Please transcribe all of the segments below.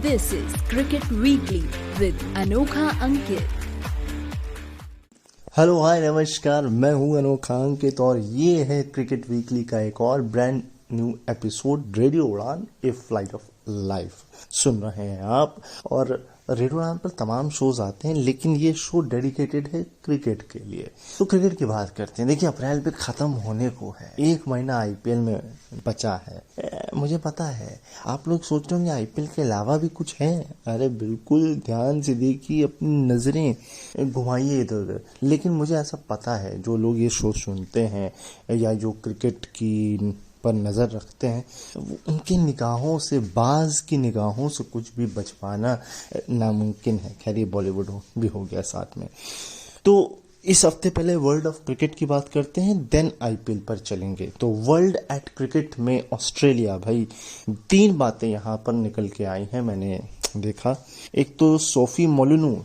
This is Cricket Weekly with अनोखा अंकित। Hello hi नमस्कार, मैं हूं अनोखा अंकित और ये है क्रिकेट वीकली का एक और ब्रांड न्यू एपिसोड रेडियो उड़ान ए फ्लाइट ऑफ लाइफ सुन रहे हैं आप। और रेडियो उड़ान पर तमाम शोज आते हैं, लेकिन ये शो डेडिकेटेड है क्रिकेट के लिए। तो क्रिकेट की बात करते हैं। देखिए, अप्रैल फिर खत्म होने को है, एक महीना आईपीएल में बचा है। मुझे पता है आप लोग सोच रहे होंगे आईपीएल के अलावा भी कुछ है। अरे बिल्कुल, ध्यान से देखिए, अपनी नजरें घुमाइए इधर उधर। लेकिन मुझे ऐसा पता है, जो लोग ये शो सुनते हैं या जो क्रिकेट की पर नज़र रखते हैं, उनकी निगाहों से, बाज की निगाहों से कुछ भी बच पाना नामुमकिन है। खैर, ये बॉलीवुड भी हो गया साथ में। तो इस हफ्ते पहले वर्ल्ड ऑफ क्रिकेट की बात करते हैं, देन आईपीएल पर चलेंगे। तो वर्ल्ड एट क्रिकेट में ऑस्ट्रेलिया, भाई 3 बातें यहाँ पर निकल के आई हैं, मैंने देखा। एक तो सोफी मोलिनो,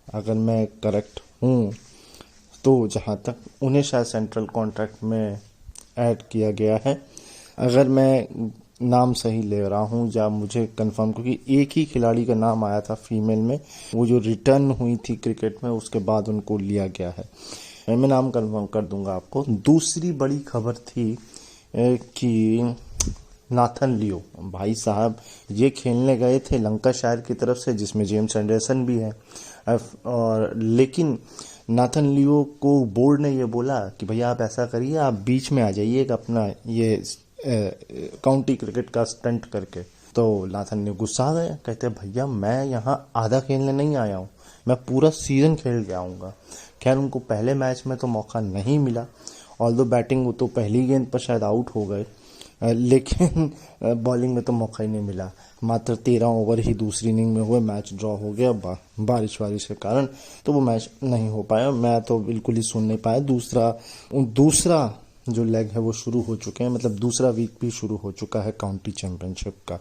अगर मैं करेक्ट हूँ तो, जहाँ तक उन्हें शायद सेंट्रल कॉन्ट्रैक्ट में ऐड किया गया है, अगर मैं नाम सही ले रहा हूँ, या मुझे कंफर्म, क्योंकि एक ही खिलाड़ी का नाम आया था फीमेल में, वो जो रिटर्न हुई थी क्रिकेट में, उसके बाद उनको लिया गया है। मैं नाम कंफर्म कर दूंगा आपको। दूसरी बड़ी खबर थी कि नाथन लियो, भाई साहब ये खेलने गए थे लंकाशायर की तरफ से, जिसमें जेम्स एंडरसन भी है, और लेकिन नाथन लियो को बोर्ड ने ये बोला कि भैया आप ऐसा करिए, आप बीच में आ जाइए अपना ये काउंटी क्रिकेट का स्टंट करके। तो नाथन ने गुस्सा गया, कहते भैया मैं यहाँ आधा खेलने नहीं आया हूँ, मैं पूरा सीजन खेल के आऊँगा। खैर, उनको पहले मैच में तो मौका नहीं मिला, ऑल्दो बैटिंग वो तो पहली गेंद पर शायद आउट हो गए, लेकिन बॉलिंग में तो मौका ही नहीं मिला। मात्र 13 ओवर ही दूसरी इनिंग में हुए, मैच ड्रॉ हो गया बारिश के कारण, तो वो मैच नहीं हो पाया। मैं तो बिल्कुल ही सुन नहीं पाया। दूसरा जो लेग है वो शुरू हो चुके हैं, मतलब दूसरा वीक भी शुरू हो चुका है काउंटी चैंपियनशिप का।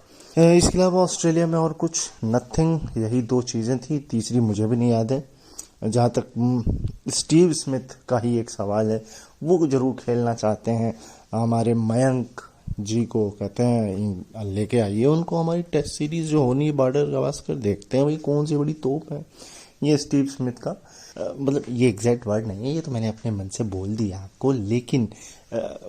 इसके अलावा ऑस्ट्रेलिया में और कुछ नथिंग, यही 2 चीज़ें थी, तीसरी मुझे भी नहीं याद है। जहाँ तक स्टीव स्मिथ का ही एक सवाल है, वो जरूर खेलना चाहते हैं। हमारे मयंक जी को कहते हैं लेके आइए उनको, हमारी टेस्ट सीरीज जो होनी है बॉर्डर गावस्कर, देखते हैं भाई कौन सी बड़ी तोप है ये स्टीव स्मिथ का। मतलब ये एग्जैक्ट वर्ड नहीं है, ये तो मैंने अपने मन से बोल दिया आपको, लेकिन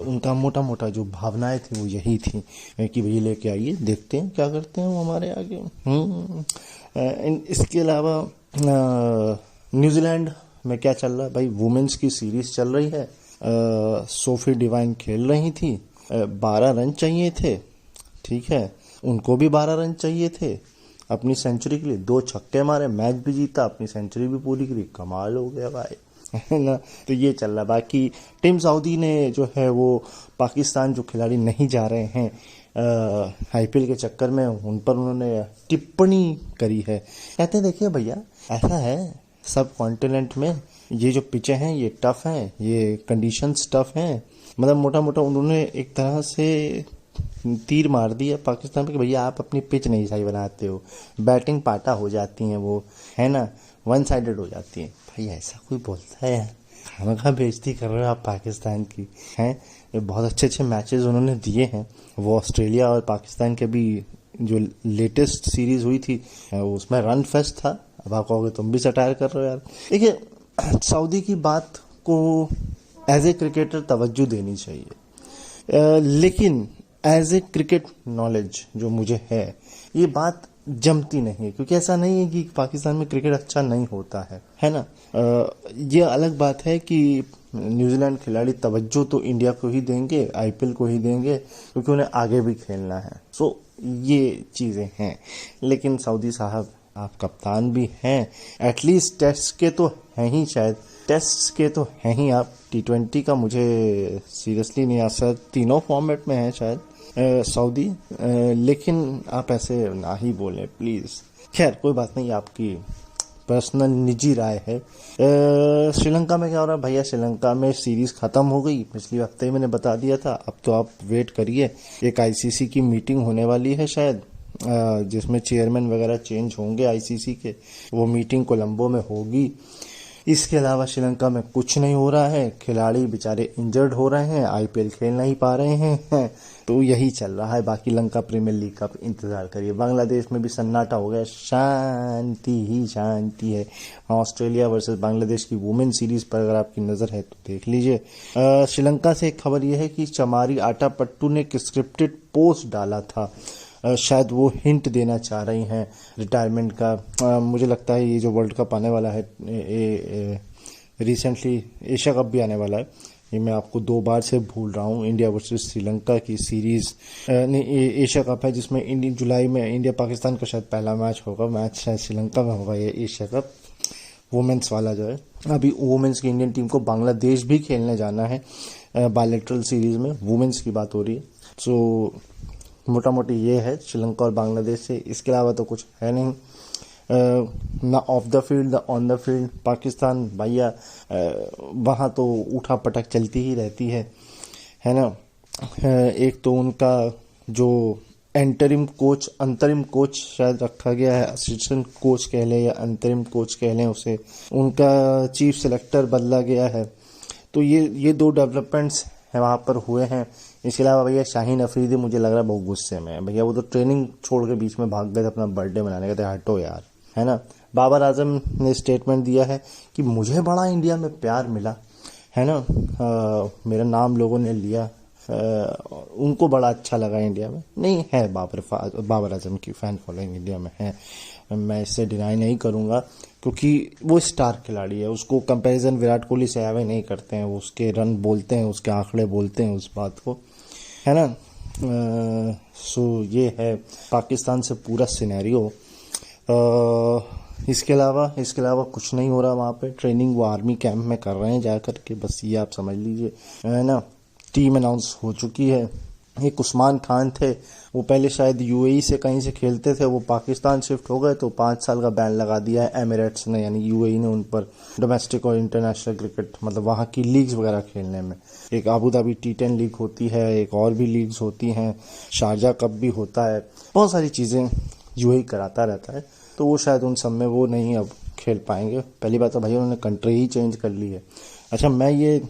उनका मोटा मोटा जो भावनाएं थी वो यही थी कि भैया लेके आइए, देखते हैं क्या करते हैं वो हमारे आगे। इसके अलावा न्यूजीलैंड में क्या चल रहा है भाई, वुमेन्स की सीरीज चल रही है। सोफी डिवाइन खेल रही थी, 12 रन चाहिए थे, ठीक है, उनको भी 12 रन चाहिए थे अपनी सेंचुरी के लिए। 2 छक्के मारे, मैच भी जीता, अपनी सेंचुरी भी पूरी करी, कमाल हो गया भाई, है ना। तो ये चल रहा है। बाकी टीम सऊदी ने जो है वो पाकिस्तान जो खिलाड़ी नहीं जा रहे हैं आईपीएल के चक्कर में, उन पर उन्होंने टिप्पणी करी है। कहते हैं देखिए भैया, ऐसा है सब कॉन्टिनेंट में ये जो पिचें हैं ये टफ हैं, ये कंडीशंस टफ हैं। मतलब मोटा मोटा उन्होंने एक तरह से तीर मार दिया पाकिस्तान पे कि भैया आप अपनी पिच नहीं सही बनाते हो, बैटिंग पाटा हो जाती हैं वो, है ना, वन साइडेड हो जाती है। भाई ऐसा कोई बोलता है? खामखा बेइज्जती कर रहे हो आप पाकिस्तान की, हैं। बहुत अच्छे मैचेस उन्होंने दिए हैं। वो ऑस्ट्रेलिया और पाकिस्तान के भी जो लेटेस्ट सीरीज हुई थी उसमें रन फेस्ट था। अब आप कहोगे तुम भी सटायर कर रहे हो यार। देखिए, सऊदी की बात को एज ए क्रिकेटर तवज्जो देनी चाहिए, लेकिन एज ए क्रिकेट नॉलेज जो मुझे है, ये बात जमती नहीं है। क्योंकि ऐसा नहीं है कि पाकिस्तान में क्रिकेट अच्छा नहीं होता है ना। ये अलग बात है कि न्यूजीलैंड खिलाड़ी तवज्जो तो इंडिया को ही देंगे, आईपीएल को ही देंगे, क्योंकि उन्हें आगे भी खेलना है। सो ये चीज़ें हैं। लेकिन सऊदी साहब, आप कप्तान भी हैं, एटलीस्ट टेस्ट के तो हैं ही, शायद टेस्ट के तो हैं ही आप। T20 का मुझे सीरियसली नहीं आ सकता, तीनों फॉर्मेट में है शायद सऊदी, लेकिन आप ऐसे ना ही बोलें प्लीज़। खैर कोई बात नहीं, आपकी पर्सनल निजी राय है। श्रीलंका में क्या हो रहा है भैया? श्रीलंका में सीरीज खत्म हो गई, पिछले हफ्ते ही मैंने बता दिया था। अब तो आप वेट करिए, एक आईसीसी की मीटिंग होने वाली है शायद, जिसमें चेयरमैन वगैरह चेंज होंगे आईसीसी के। वो मीटिंग कोलंबो में होगी। इसके अलावा श्रीलंका में कुछ नहीं हो रहा है, खिलाड़ी बेचारे इंजर्ड हो रहे हैं, आईपीएल खेल नहीं पा रहे हैं, तो यही चल रहा है। बाकी लंका प्रीमियर लीग का इंतजार करिए। बांग्लादेश में भी सन्नाटा हो गया, शांति ही शांति है। ऑस्ट्रेलिया वर्सेस बांग्लादेश की वुमेन सीरीज पर अगर आपकी नजर है तो देख लीजिए। श्रीलंका से एक खबर यह है कि चमारी आटापट्टू ने एक स्क्रिप्टेड पोस्ट डाला था, शायद वो हिंट देना चाह रही हैं रिटायरमेंट का। मुझे लगता है ये जो वर्ल्ड कप आने वाला है, रिसेंटली एशिया कप भी आने वाला है, ये मैं आपको 2 बार से भूल रहा हूँ। इंडिया वर्सेस श्रीलंका की सीरीज नहीं, एशिया कप है जिसमें जुलाई में इंडिया पाकिस्तान का शायद पहला मैच होगा, मैच शायद श्रीलंका में होगा। ये एशिया कप वुमेन्स वाला जो है, अभी वुमेन्स की इंडियन टीम को बांग्लादेश भी खेलने जाना है बायलैटरल सीरीज में, वुमेन्स की बात हो रही है। सो मोटा मोटी ये है श्रीलंका और बांग्लादेश से। इसके अलावा तो कुछ है नहीं, ना ऑफ द फील्ड ना ऑन द फील्ड। पाकिस्तान भैया वहाँ तो उठा पटक चलती ही रहती है ना। एक तो उनका जो अंतरिम कोच शायद रखा गया है, असिस्टेंट कोच कह लें या अंतरिम कोच कह लें उसे, उनका चीफ सेलेक्टर बदला गया है। तो ये 2 डेवलपमेंट्स है वहाँ पर हुए हैं। इसके अलावा भैया शाहीन अफरीदी मुझे लग रहा है बहुत गुस्से में है भैया, वो तो ट्रेनिंग छोड़ के बीच में भाग गए थे अपना बर्थडे मनाने गए थे, हटो यार, है ना। बाबर आजम ने स्टेटमेंट दिया है कि मुझे बड़ा इंडिया में प्यार मिला, है ना, मेरा नाम लोगों ने लिया, उनको बड़ा अच्छा लगा इंडिया में। नहीं है, बाबर आजम की फैन फॉलोइंग इंडिया में है, मैं इससे डिनाई नहीं करूंगा, क्योंकि वो स्टार खिलाड़ी है। उसको कंपैरिजन विराट कोहली से एवे नहीं करते हैं, वो उसके रन बोलते हैं, उसके आंकड़े बोलते हैं उस बात को, है ना। सो ये है पाकिस्तान से पूरा सिनेरियो। इसके अलावा कुछ नहीं हो रहा वहाँ पे। ट्रेनिंग वो आर्मी कैंप में कर रहे हैं जाकर के, बस ये आप समझ लीजिए, है ना। टीम अनाउंस हो चुकी है। एक उस्मान खान थे, वो पहले शायद यूएई से कहीं से खेलते थे, वो पाकिस्तान शिफ्ट हो गए तो 5 साल का बैन लगा दिया है एमिरेट्स ने, यानी यूएई ने उन पर डोमेस्टिक और इंटरनेशनल क्रिकेट, मतलब वहाँ की लीग्स वगैरह खेलने में। एक आबू धाबी T10 लीग होती है, एक और भी लीग्स होती हैं, शारजा कप भी होता है, बहुत सारी चीज़ें यूएई कराता रहता है। तो वो शायद उन सब में वो नहीं अब खेल पाएंगे। पहली बात तो भाई उन्होंने कंट्री ही चेंज कर ली है। अच्छा, मैं ये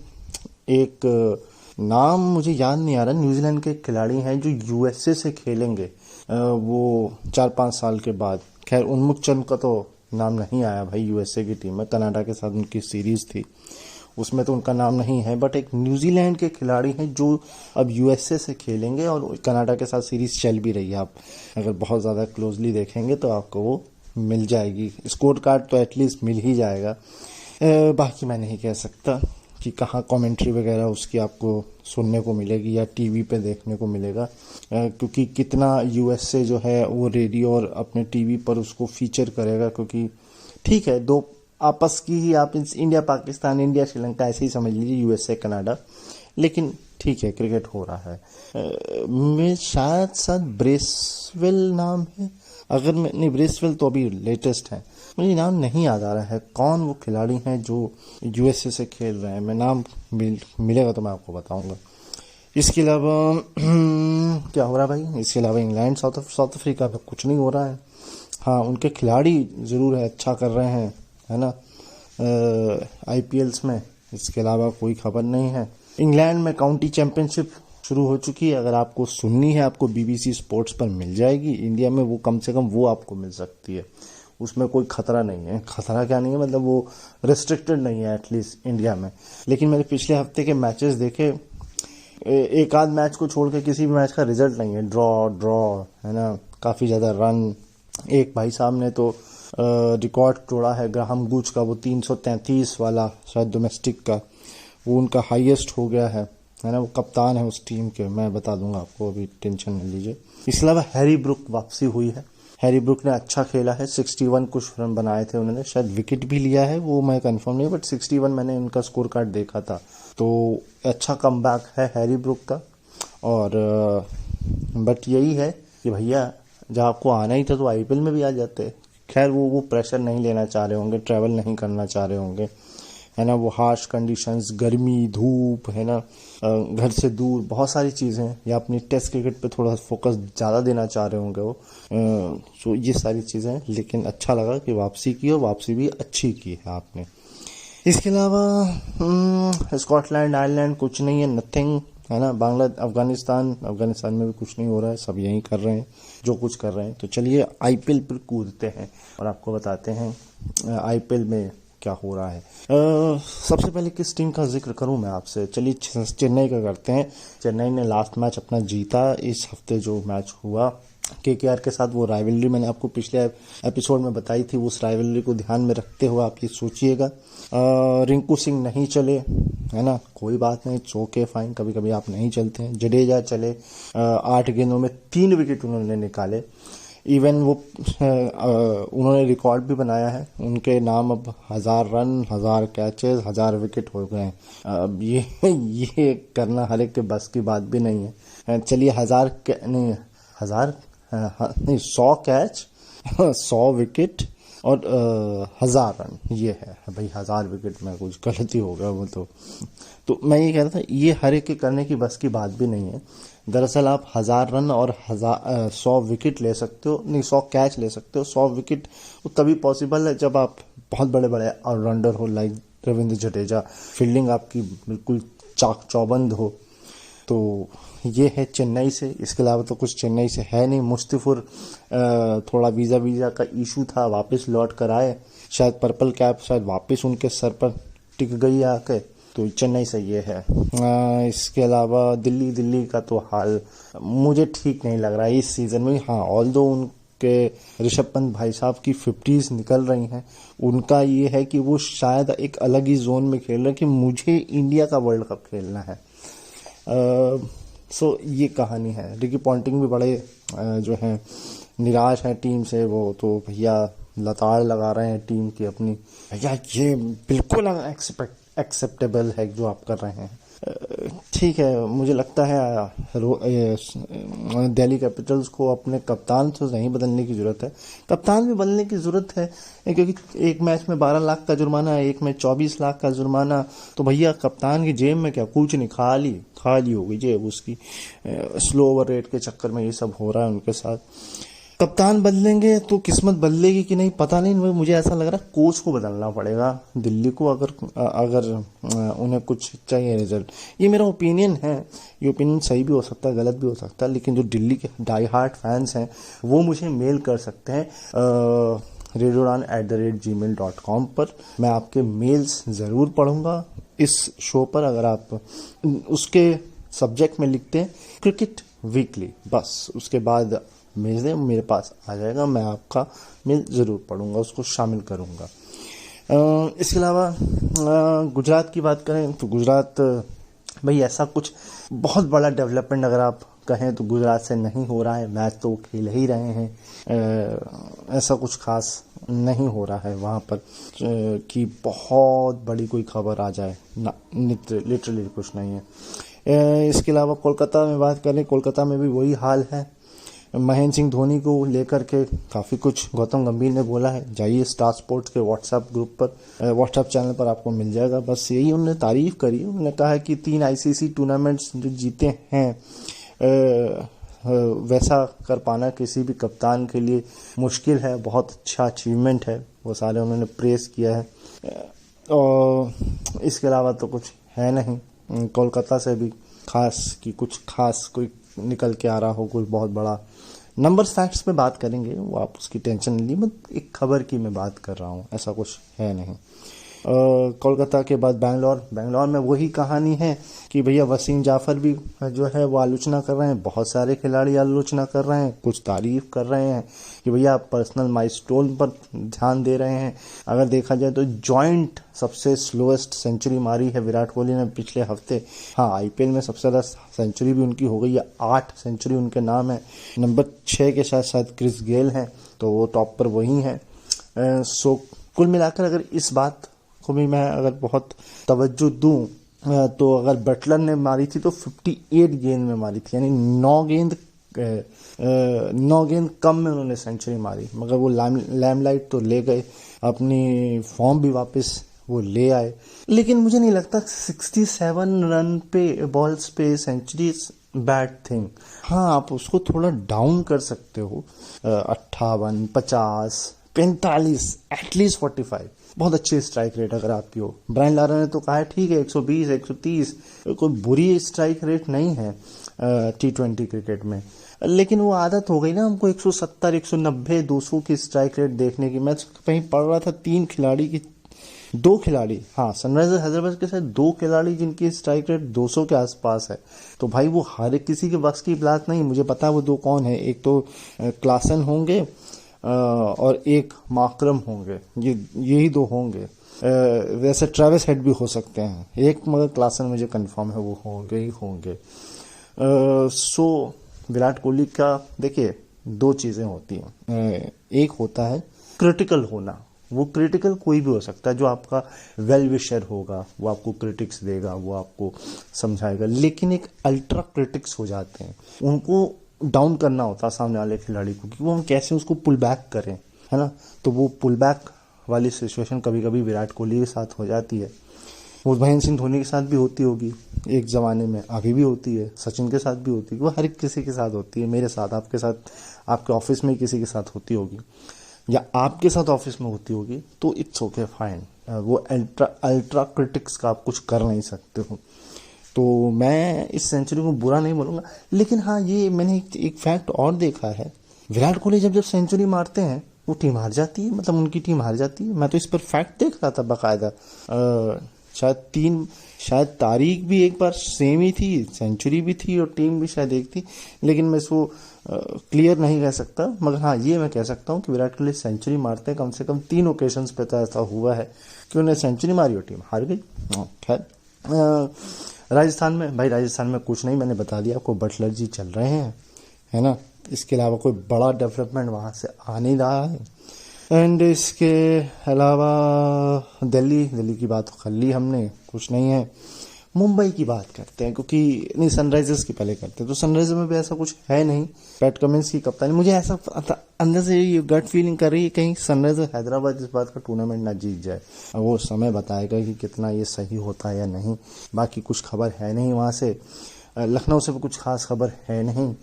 एक नाम मुझे याद नहीं आ रहा, न्यूजीलैंड के खिलाड़ी हैं जो यूएसए से खेलेंगे वो 4-5 साल के बाद। खैर उन्मुख चंद का तो नाम नहीं आया भाई यूएसए की टीम में, कनाडा के साथ उनकी सीरीज थी उसमें तो उनका नाम नहीं है, बट एक न्यूजीलैंड के खिलाड़ी हैं जो अब यूएसए से खेलेंगे और कनाडा के साथ सीरीज चल भी रही है। आप अगर बहुत ज़्यादा क्लोजली देखेंगे तो आपको वो मिल जाएगी, स्कोर कार्ड तो एटलीस्ट मिल ही जाएगा। बाकी मैं नहीं कह सकता कि कहाँ कमेंट्री वगैरह उसकी आपको सुनने को मिलेगी या टीवी पे देखने को मिलेगा, क्योंकि कितना यूएसए जो है वो रेडियो और अपने टीवी पर उसको फीचर करेगा। क्योंकि ठीक है, 2 आपस की ही, आप इंडिया पाकिस्तान, इंडिया श्रीलंका ऐसे ही समझ लीजिए, यूएसए कनाडा, लेकिन ठीक है क्रिकेट हो रहा है। मैं शायद ब्रेसवेल नाम है, अगर मैं नहीं, ब्रेसवेल तो अभी लेटेस्ट है, मुझे नाम नहीं याद आ रहा है कौन वो खिलाड़ी हैं जो यूएसए से खेल रहे हैं। मैं नाम मिलेगा तो मैं आपको बताऊंगा। इसके अलावा क्या हो रहा है भाई, इसके अलावा इंग्लैंड साउथ अफ्रीका में कुछ नहीं हो रहा है। हाँ, उनके खिलाड़ी ज़रूर है, अच्छा कर रहे हैं, है ना, आईपीएल्स में। इसके अलावा कोई खबर नहीं है। इंग्लैंड में काउंटी चैंपियनशिप शुरू हो चुकी है, अगर आपको सुननी है आपको बीबीसी स्पोर्ट्स पर मिल जाएगी। इंडिया में वो कम से कम वो आपको मिल सकती है, उसमें कोई खतरा नहीं है। खतरा क्या नहीं है, मतलब वो रिस्ट्रिक्टेड नहीं है एटलीस्ट इंडिया में। लेकिन मैंने पिछले हफ्ते के मैचेस देखे, एक आध मैच को छोड़ के किसी भी मैच का रिजल्ट नहीं है, ड्रॉ है ना, काफ़ी ज़्यादा रन। एक भाई साहब ने तो रिकॉर्ड तोड़ा है ग्राहम गूच का, वो 333 वाला शायद डोमेस्टिक का, वो उनका हाईएस्ट हो गया है ना। वो कप्तान है उस टीम के, मैं बता दूंगा आपको, अभी टेंशन नहीं लीजिए। इसके अलावा हैरी ब्रुक वापसी हुई है। हैरी ब्रुक ने अच्छा खेला है, 61 कुछ रन बनाए थे उन्होंने, शायद विकेट भी लिया है, वो मैं कंफर्म नहीं, बट 61 मैंने उनका स्कोर कार्ड देखा था। तो अच्छा कमबैक है हैरी ब्रुक का। और बट यही है कि भैया जब आपको आना ही था तो आईपीएल में भी आ जाते। खैर वो प्रेशर नहीं लेना चाह रहे होंगे, ट्रैवल नहीं करना चाह रहे होंगे, है ना, वो हार्श कंडीशंस, गर्मी, धूप, है ना, घर से दूर, बहुत सारी चीज़ें, या अपनी टेस्ट क्रिकेट पे थोड़ा फोकस ज़्यादा देना चाह रहे होंगे वो। सो ये सारी चीज़ें, लेकिन अच्छा लगा कि वापसी की और वापसी भी अच्छी की है आपने। इसके अलावा स्कॉटलैंड आयरलैंड कुछ नहीं है, नथिंग। है ना। अफगानिस्तान में भी कुछ नहीं हो रहा है, सब यही कर रहे हैं जो कुछ कर रहे हैं। तो चलिए आईपीएल पर कूदते हैं और आपको बताते हैं आईपीएल में क्या हो रहा है। सबसे पहले किस टीम का जिक्र करूं मैं आपसे, चलिए चेन्नई का करते हैं। चेन्नई ने लास्ट मैच अपना जीता। इस हफ्ते जो मैच हुआ केकेआर के साथ, वो राइवलरी मैंने आपको पिछले एपिसोड में बताई थी, उस राइवलरी को ध्यान में रखते हुए आप ये सोचिएगा। रिंकू सिंह नहीं चले, है ना, कोई बात नहीं, ओके फाइन, कभी कभी आप नहीं चलते हैं। जडेजा चले, 8 गेंदों में 3 विकेट उन्होंने निकाले। इवन वो उन्होंने रिकॉर्ड भी बनाया है, उनके नाम अब 1000 रन, 1000 कैचेस, 1000 विकेट हो गए हैं। अब ये करना हर एक के बस की बात भी नहीं है। चलिए 100 कैच, 100 विकेट और 1000 रन, ये है भाई। 1000 विकेट में कुछ गलती हो गया वो तो मैं ये कह रहा था, ये हर एक के करने की बस की बात भी नहीं है। दरअसल आप 1000 रन और 100 विकेट ले सकते हो, नहीं 100 कैच ले सकते हो। 100 विकेट वो तभी पॉसिबल है जब आप बहुत बड़े बड़े ऑलराउंडर हो, लाइक रविंद्र जडेजा, फील्डिंग आपकी बिल्कुल चाक चौबंद हो। तो ये है चेन्नई से। इसके अलावा तो कुछ चेन्नई से है नहीं। मुस्तफिर थोड़ा वीज़ा का इशू था, वापस लौट कर आए, शायद पर्पल कैप शायद वापस उनके सर पर टिक गई आके। तो चेन्नई से ये है। इसके अलावा दिल्ली का तो हाल मुझे ठीक नहीं लग रहा है इस सीज़न में। हाँ, ऑल्दो उनके ऋषभ पंत भाई साहब की 50s निकल रही हैं, उनका ये है कि वो शायद एक अलग ही जोन में खेल रहे हैं कि मुझे इंडिया का वर्ल्ड कप खेलना है। सो ये कहानी है। रिकी पॉन्टिंग भी बड़े जो हैं निराश हैं टीम से। वो तो भैया लताड़ लगा रहे हैं टीम की अपनी, भैया ये बिल्कुल एक्सेप्टेबल है जो आप कर रहे हैं। ठीक है, मुझे लगता है दिल्ली कैपिटल्स को अपने कप्तान तो नहीं बदलने की ज़रूरत है। कप्तान भी बदलने की ज़रूरत है, क्योंकि एक मैच में 12 लाख का जुर्माना है, एक में 24 लाख का जुर्माना। तो भैया कप्तान की जेब में क्या कुछ नहीं, खाली हो गई जेब उसकी। स्लो ओवर रेट के चक्कर में ये सब हो रहा है उनके साथ। कप्तान बदलेंगे तो किस्मत बदलेगी कि नहीं पता नहीं। मुझे ऐसा लग रहा है कोच को बदलना पड़ेगा दिल्ली को, अगर उन्हें कुछ चाहिए रिजल्ट। ये मेरा ओपिनियन है, ये ओपिनियन सही भी हो सकता है, गलत भी हो सकता है, लेकिन जो दिल्ली के डाई हार्ट फैंस हैं वो मुझे मेल कर सकते हैं radioran@gmail.com पर। मैं आपके मेल्स ज़रूर पढ़ूंगा इस शो पर। अगर आप उसके सब्जेक्ट में लिखते हैं क्रिकेट वीकली, बस उसके बाद भेज दें, मेरे पास आ जाएगा, मैं आपका मेल ज़रूर पढ़ूंगा, उसको शामिल करूंगा। इसके अलावा गुजरात की बात करें तो गुजरात भाई ऐसा कुछ बहुत बड़ा डेवलपमेंट अगर आप कहें तो गुजरात से नहीं हो रहा है। मैच तो खेल ही रहे हैं, ऐसा कुछ खास नहीं हो रहा है वहाँ पर कि बहुत बड़ी कोई खबर आ जाए ना, लिटरली कुछ नहीं है। इसके अलावा कोलकाता में बात करें, कोलकाता में भी वही हाल है। महेंद्र सिंह धोनी को लेकर के काफ़ी कुछ गौतम गंभीर ने बोला है, जाइए स्टार स्पोर्ट्स के व्हाट्सएप ग्रुप पर, व्हाट्सएप चैनल पर आपको मिल जाएगा। बस यही उन्होंने तारीफ करी। उन्होंने कहा है कि 3 आईसीसी टूर्नामेंट्स जो जीते हैं वैसा कर पाना किसी भी कप्तान के लिए मुश्किल है, बहुत अच्छा अचीवमेंट है, वो सारे उन्होंने प्रेस किया है। और इसके अलावा तो कुछ है नहीं कोलकाता से भी खास कि कुछ खास कोई निकल के आ रहा हो, कोई बहुत बड़ा। नंबर्स फैक्ट्स पे बात करेंगे, वो आप उसकी टेंशन नहीं ली, मैं एक खबर की मैं बात कर रहा हूँ, ऐसा कुछ है नहीं। कोलकाता के बाद बेंगलोर में वही कहानी है कि भैया वसीम जाफर भी जो है वो आलोचना कर रहे हैं, बहुत सारे खिलाड़ी आलोचना कर रहे हैं, कुछ तारीफ कर रहे हैं कि भैया आप पर्सनल माइलस्टोन पर ध्यान दे रहे हैं। अगर देखा जाए तो जॉइंट सबसे स्लोएस्ट सेंचुरी मारी है विराट कोहली ने पिछले हफ्ते। हाँ, आईपीएल में सबसे ज़्यादा सेंचुरी भी उनकी हो गई है, 8 सेंचुरी उनके नाम है। नंबर 6 के साथ शायद क्रिस गेल हैं, तो वो टॉप पर वही हैं। सो कुल मिलाकर अगर इस बात को भी मैं अगर बहुत तवज्जो दूं तो अगर बटलर ने मारी थी तो 58 गेंद में मारी थी, यानी 9 गेंद कम में उन्होंने सेंचुरी मारी, मगर वो लैमलाइट तो ले गए, अपनी फॉर्म भी वापस वो ले आए। लेकिन मुझे नहीं लगता 67 रन पे बॉल्स पे सेंचुरी बैड थिंग। हाँ, आप उसको थोड़ा डाउन कर सकते हो, 58, 50, 45, एटलीस्ट 45, बहुत अच्छी स्ट्राइक रेट अगर आपकी हो। ब्रायन लारा ने तो कहा है ठीक है 120 130 कोई बुरी स्ट्राइक रेट नहीं है T20 क्रिकेट में, लेकिन वो आदत हो गई ना हमको 170 190 200 की स्ट्राइक रेट देखने की। मैं कहीं पढ़ रहा था दो खिलाड़ी, हाँ सनराइजर्स हैदराबाद के साथ दो खिलाड़ी जिनकी स्ट्राइक रेट 200 के आसपास है। तो भाई वो हर एक किसी के बस की बात नहीं। मुझे पता है वो दो कौन है, एक तो क्लासन होंगे और एक मार्करम होंगे, यही दो होंगे। वैसे ट्रेविस हेड भी हो सकते हैं एक, मगर क्लासन मुझे कंफर्म है वो होंगे ही होंगे। सो विराट कोहली का देखिए दो चीजें होती हैं, एक होता है क्रिटिकल होना, वो क्रिटिकल कोई भी हो सकता है, जो आपका वेल विशर होगा वो आपको क्रिटिक्स देगा, वो आपको समझाएगा। लेकिन एक अल्ट्रा क्रिटिक्स हो जाते हैं, उनको डाउन करना होता है सामने वाले खिलाड़ी को कि वो हम कैसे उसको पुल बैक करें, है ना। तो वो पुल बैक वाली सिचुएशन कभी कभी विराट कोहली के साथ हो जाती है, वो महेंद्र सिंह धोनी के साथ भी होती होगी एक जमाने में, अभी भी होती है, सचिन के साथ भी होती है, वो हर एक किसी के साथ होती है, मेरे साथ, आपके साथ, आपके ऑफिस में किसी के साथ होती होगी, या आपके साथ ऑफिस में होती होगी। तो इट्स ओके फाइन, वो अल्ट्रा क्रिटिक्स का आप कुछ कर नहीं सकते हो। तो मैं इस सेंचुरी को बुरा नहीं बोलूंगा, लेकिन हाँ ये मैंने एक फैक्ट और देखा है, विराट कोहली जब सेंचुरी मारते हैं वो टीम हार जाती है, मतलब उनकी टीम हार जाती है। मैं तो इस पर फैक्ट देख रहा था बाकायदा, शायद तारीख भी एक बार सेम ही थी, सेंचुरी भी थी और टीम भी शायद एक थी, लेकिन मैं इसको क्लियर नहीं कह सकता। मगर हाँ ये मैं कह सकता हूँ कि विराट कोहली सेंचुरी मारते हैं कम से कम 3 ओकेजन्स पे तो ऐसा हुआ है कि उन्हें सेंचुरी मारी और टीम हार गई। खैर राजस्थान में कुछ नहीं, मैंने बता दिया आपको, बटलर जी चल रहे हैं, है ना। इसके अलावा कोई बड़ा डेवलपमेंट वहाँ से आ नहीं रहा है। एंड इसके अलावा दिल्ली की बात कर ली हमने, कुछ नहीं है। मुंबई की बात करते हैं, क्योंकि नहीं सनराइजर्स की पहले करते हैं। तो सनराइजर्स में भी ऐसा कुछ है नहीं, पैट कमिंस की कप्तानी, मुझे ऐसा अंदर से ये गट फीलिंग कर रही है कहीं सनराइजर्स हैदराबाद इस बात का टूर्नामेंट ना जीत जाए। अब वो समय बताएगा कि कितना ये सही होता है या नहीं। बाकी कुछ खबर है नहीं वहाँ से, लखनऊ से भी कुछ खास खबर है नहीं,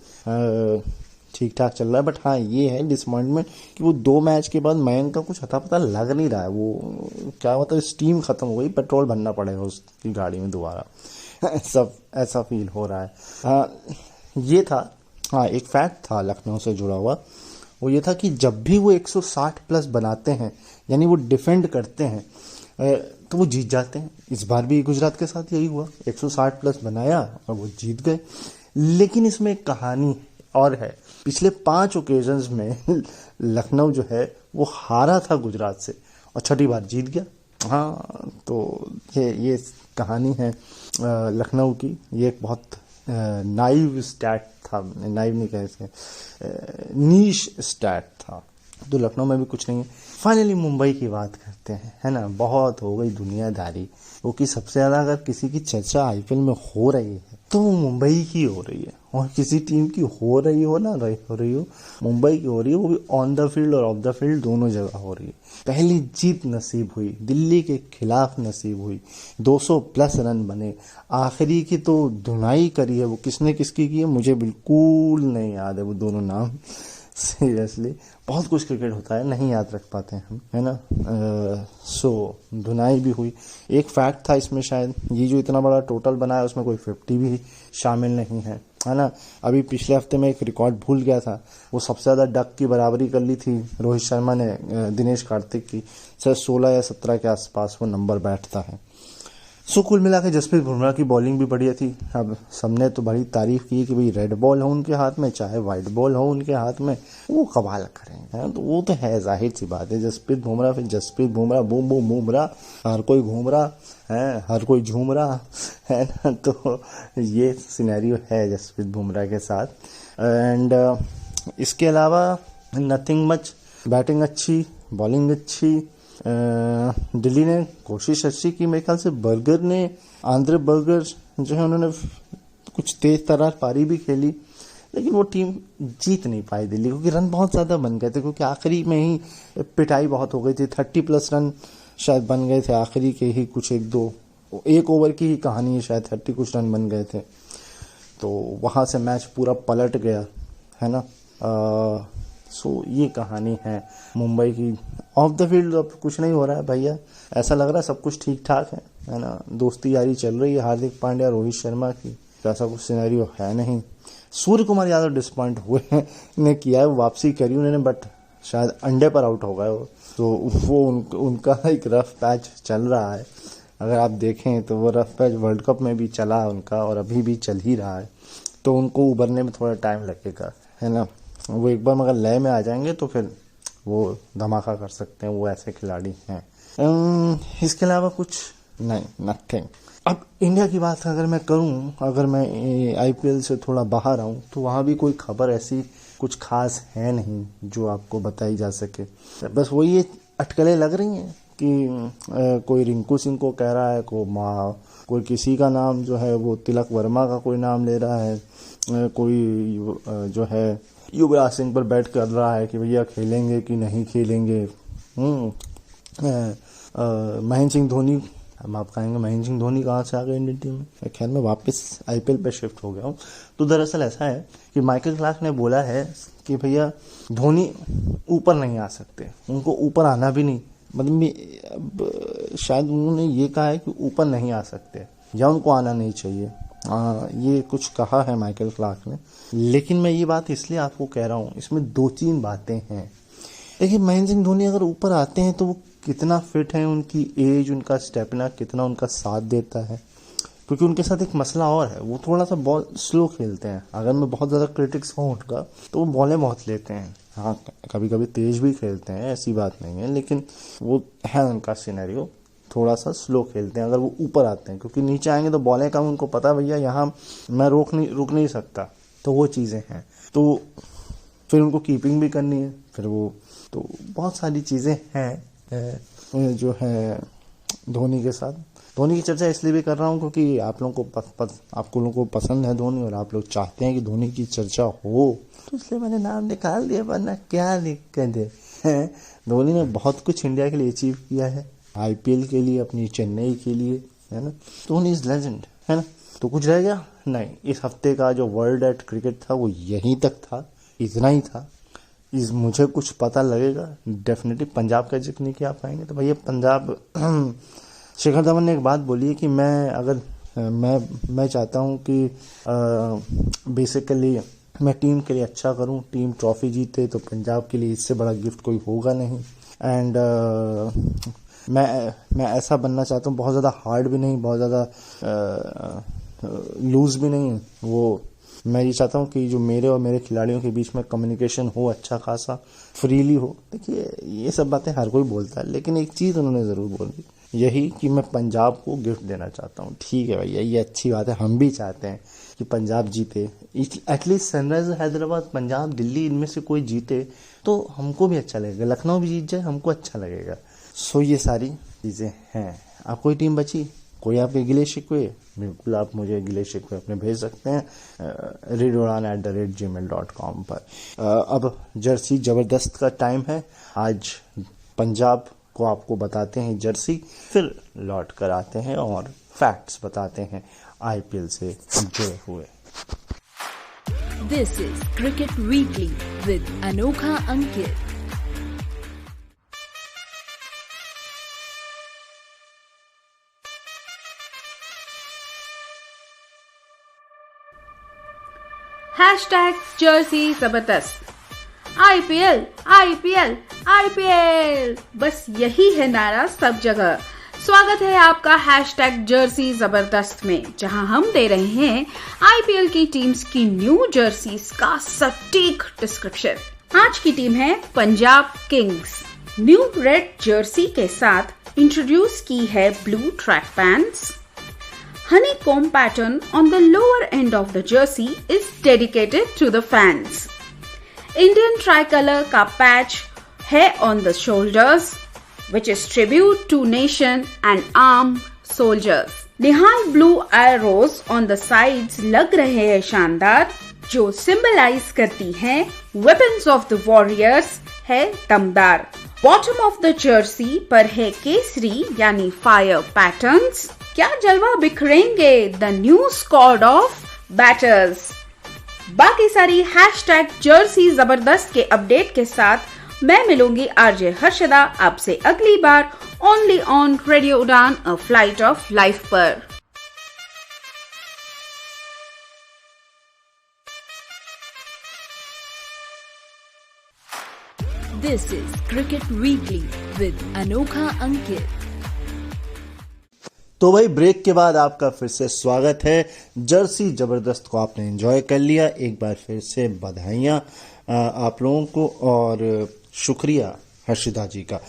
ठीक ठाक चल रहा है। बट हाँ ये है डिसअपॉइंटमेंट कि वो 2 मैच के बाद मयंक का कुछ अता पता लग नहीं रहा है, वो क्या मतलब स्टीम खत्म हो गई, पेट्रोल भरना पड़ेगा उसकी गाड़ी में दोबारा ऐसा फील हो रहा है। हाँ ये था, हाँ एक फैक्ट था लखनऊ से जुड़ा हुआ, वो ये था कि जब भी वो 160 प्लस बनाते हैं, यानी वो डिफेंड करते हैं, तो वो जीत जाते हैं। इस बार भी गुजरात के साथ यही हुआ, 160 प्लस बनाया और वो जीत गए। लेकिन इसमें एक कहानी और है, पिछले 5 ओकेजन्स में लखनऊ जो है वो हारा था गुजरात से और 6ठी बार जीत गया। हाँ तो ये कहानी है लखनऊ की। ये एक बहुत नाइव स्टैट था, नाइव नहीं कहे इसके, नीश स्टैट था। तो लखनऊ में भी कुछ नहीं है। फाइनली मुंबई की बात करते हैं, है ना। बहुत हो गई दुनियादारी, वो कि सबसे ज्यादा अगर किसी की चर्चा आईपीएल में हो रही है तो वो मुंबई की हो रही है, और किसी टीम की हो रही हो मुंबई की हो रही है, वो भी ऑन द फील्ड और ऑफ द फील्ड दोनों जगह हो रही है। पहली जीत नसीब हुई, दिल्ली के खिलाफ नसीब हुई, 200 प्लस रन बने, आखिरी की तो धुनाई करी है। वो किसने किसकी की है मुझे बिल्कुल नहीं याद है वो दोनों नाम, सीरियसली बहुत कुछ क्रिकेट होता है नहीं याद रख पाते हैं हम, है ना। सो धुनाई भी हुई। एक फैक्ट था इसमें, शायद ये जो इतना बड़ा टोटल बना है उसमें कोई 50 भी शामिल नहीं है ना। अभी पिछले हफ्ते में एक रिकॉर्ड भूल गया था, वो सबसे ज़्यादा डक की बराबरी कर ली थी रोहित शर्मा ने दिनेश कार्तिक की, शायद 16 या 17 के आसपास वो नंबर बैठता है। सो कुल मिला के जसप्रीत बुमराह की बॉलिंग भी बढ़िया थी। अब सबने तो बड़ी तारीफ की कि भाई रेड बॉल हो उनके हाथ में चाहे वाइट बॉल हो उनके हाथ में, वो कमाल करेंगे। तो वो तो है, जाहिर सी बात है, जसप्रीत बुमराह, फिर जसप्रीत बुमराह बूम बूम बुमराह, हर कोई घूम रहा है, हर कोई झूम रहा है ना। तो ये सिनेरियो है जसप्रीत बुमराह के साथ। एंड इसके अलावा नथिंग मच, बैटिंग अच्छी, बॉलिंग अच्छी। दिल्ली ने कोशिश अच्छी की, मेरे ख्याल से बर्गर ने, आंद्रे बर्गर जो है उन्होंने कुछ तेज तरार पारी भी खेली, लेकिन वो टीम जीत नहीं पाई दिल्ली, क्योंकि रन बहुत ज़्यादा बन गए थे, क्योंकि आखिरी में ही पिटाई बहुत हो गई थी। 30 प्लस रन शायद बन गए थे आखिरी के ही कुछ 1 ओवर की ही कहानी है, शायद 30 कुछ रन बन गए थे। तो वहाँ से मैच पूरा पलट गया, है ना। सो ये कहानी है मुंबई की। ऑफ द फील्ड अब कुछ नहीं हो रहा है भैया, ऐसा लग रहा है सब कुछ ठीक ठाक है ना। दोस्ती यारी चल रही है हार्दिक पांड्या रोहित शर्मा की, ऐसा कुछ सिनेरियो है नहीं। सूर्य कुमार यादव डिसपॉइंट हुए हैं, ने किया है वापसी करी उन्होंने, बट शायद अंडे पर आउट हो गए वो, तो वो उनका एक रफ पैच चल रहा है। अगर आप देखें तो वो रफ पैच वर्ल्ड कप में भी चला उनका और अभी भी चल ही रहा है, तो उनको उभरने में थोड़ा टाइम लगेगा, है ना। वो एक बार मगर लय में आ जाएंगे तो फिर वो धमाका कर सकते हैं, वो ऐसे खिलाड़ी हैं। इसके अलावा कुछ नहीं, नथिंग। अब इंडिया की बात अगर मैं करूं, अगर मैं आईपीएल से थोड़ा बाहर आऊं तो वहाँ भी कोई खबर ऐसी कुछ खास है नहीं जो आपको बताई जा सके। बस वो ये अटकलें लग रही हैं कि कोई रिंकू सिंह को कह रहा है, कोई किसी का नाम जो है वो तिलक वर्मा का कोई नाम ले रहा है, कोई जो है युवराज सिंह पर बैट कर रहा है कि भैया खेलेंगे कि नहीं खेलेंगे। महेंद्र सिंह धोनी, हम आप कहेंगे महेंद्र सिंह धोनी कहाँ से आ गए इंडियन टीम में। खैर मैं वापस आईपीएल पे शिफ्ट हो गया हूँ। तो दरअसल ऐसा है कि माइकल क्लार्क ने बोला है कि भैया धोनी ऊपर नहीं आ सकते, उनको ऊपर आना भी नहीं, मतलब शायद उन्होंने ये कहा है कि ऊपर नहीं आ सकते या उनको आना नहीं चाहिए। ये कुछ कहा है माइकल क्लार्क ने। लेकिन मैं ये बात इसलिए आपको कह रहा हूँ, इसमें 2-3 बातें हैं। देखिए महेंद्र सिंह धोनी अगर ऊपर आते हैं तो वो कितना फिट है, उनकी एज, उनका स्टेमिना कितना उनका साथ देता है। क्योंकि उनके साथ एक मसला और है, वो थोड़ा सा बॉल स्लो खेलते हैं। अगर मैं बहुत ज़्यादा क्रिटिक्स हूँ उनका तो वो बॉलें बहुत लेते हैं। हाँ कभी कभी तेज भी खेलते हैं, ऐसी बात नहीं है, लेकिन वो है उनका सिनेरियो, थोड़ा सा स्लो खेलते हैं अगर वो ऊपर आते हैं। क्योंकि नीचे आएंगे तो बॉलें कम, उनको पता है भैया यहाँ मैं रुक नहीं सकता, तो वो चीज़ें हैं। तो फिर उनको कीपिंग भी करनी है, फिर वो तो बहुत सारी चीज़ें हैं जो है धोनी के साथ। धोनी की चर्चा इसलिए भी कर रहा हूँ क्योंकि आप लोगों को पसंद है धोनी और आप लोग चाहते हैं कि धोनी की चर्चा हो, तो इसलिए मैंने नाम निकाल दिया, वरना क्या लिख है। धोनी ने बहुत कुछ इंडिया के लिए अचीव किया है, आईपीएल के लिए, अपनी चेन्नई के लिए, है ना। धोनी इज लेजेंड, है ना। तो कुछ रह गया नहीं। इस हफ्ते का जो वर्ल्ड एट क्रिकेट था वो यहीं तक था, इतना ही था। मुझे कुछ पता लगेगा डेफिनेटली। पंजाब का जिक्र नहीं किया पाएंगे तो भैया पंजाब शिखर धवन ने एक बात बोली है कि मैं चाहता हूँ कि बेसिकली मैं टीम के लिए अच्छा करूँ, टीम ट्रॉफी जीते, तो पंजाब के लिए इससे बड़ा गिफ्ट कोई होगा नहीं। एंड मैं ऐसा बनना चाहता हूँ, बहुत ज़्यादा हार्ड भी नहीं, बहुत ज़्यादा लूज भी नहीं। वो मैं ये चाहता हूँ कि जो मेरे और मेरे खिलाड़ियों के बीच में कम्युनिकेशन हो अच्छा खासा, फ्रीली हो। देखिए ये सब बातें हर कोई बोलता है, लेकिन एक चीज़ उन्होंने ज़रूर बोली, यही कि मैं पंजाब को गिफ्ट देना चाहता हूँ। ठीक है भैया, ये अच्छी बात है, हम भी चाहते हैं कि पंजाब जीते, एटलीस्ट सनराइजर्स हैदराबाद, पंजाब, दिल्ली, इनमें से कोई जीते तो हमको भी अच्छा लगेगा। लखनऊ भी जीत जाए हमको अच्छा लगेगा। सो ये सारी चीज़ें हैं। आप कोई टीम बची, कोई आपके गिले शिकवे, बिल्कुल आप मुझे गिले शिकवे अपने भेज सकते हैं redouran@gmail.com पर। अब जर्सी ज़बरदस्त का टाइम है। आज पंजाब को आपको बताते हैं जर्सी, फिर लौट कर आते हैं और फैक्ट्स बताते हैं आईपीएल से जुड़े हुए। This is cricket weekly with अनोखा अंकित। #जर्सी जबरदस्त। आईपीएल आईपीएल आईपीएल, बस यही है नारा सब जगह। स्वागत है आपका #जर्सी जबरदस्त में, जहां हम दे रहे हैं आईपीएल की टीम्स की न्यू जर्सीज का सटीक डिस्क्रिप्शन। आज की टीम है Punjab Kings. New red Jersey के साथ इंट्रोड्यूस की है blue track pants. Honeycomb pattern on the lower end of the jersey is dedicated to the fans. Indian tricolor का patch है on the shoulders, which is tribute to nation and armed soldiers. Nihal blue arrows on the sides लग रहे हैं शानदार, जो symbolize करती हैं weapons of the warriors है दमदार। Bottom of the jersey पर है केसरी यानी fire patterns। क्या जलवा बिखरेंगे the new squad of batters. बाकी सारी हैशटैग जर्सी जबरदस्त के अपडेट के साथ मैं मिलूंगी आरजे हर्षदा आपसे अगली बार ओनली ऑन रेडियो उड़ान अ फ्लाइट ऑफ लाइफ पर। This is Cricket Weekly with अनोखा अंकित। तो भाई ब्रेक के बाद आपका फिर से स्वागत है। जर्सी जबरदस्त को आपने एंजॉय कर लिया, एक बार फिर से बधाइयाँ आप लोगों को और शुक्रिया हर्षिता जी का।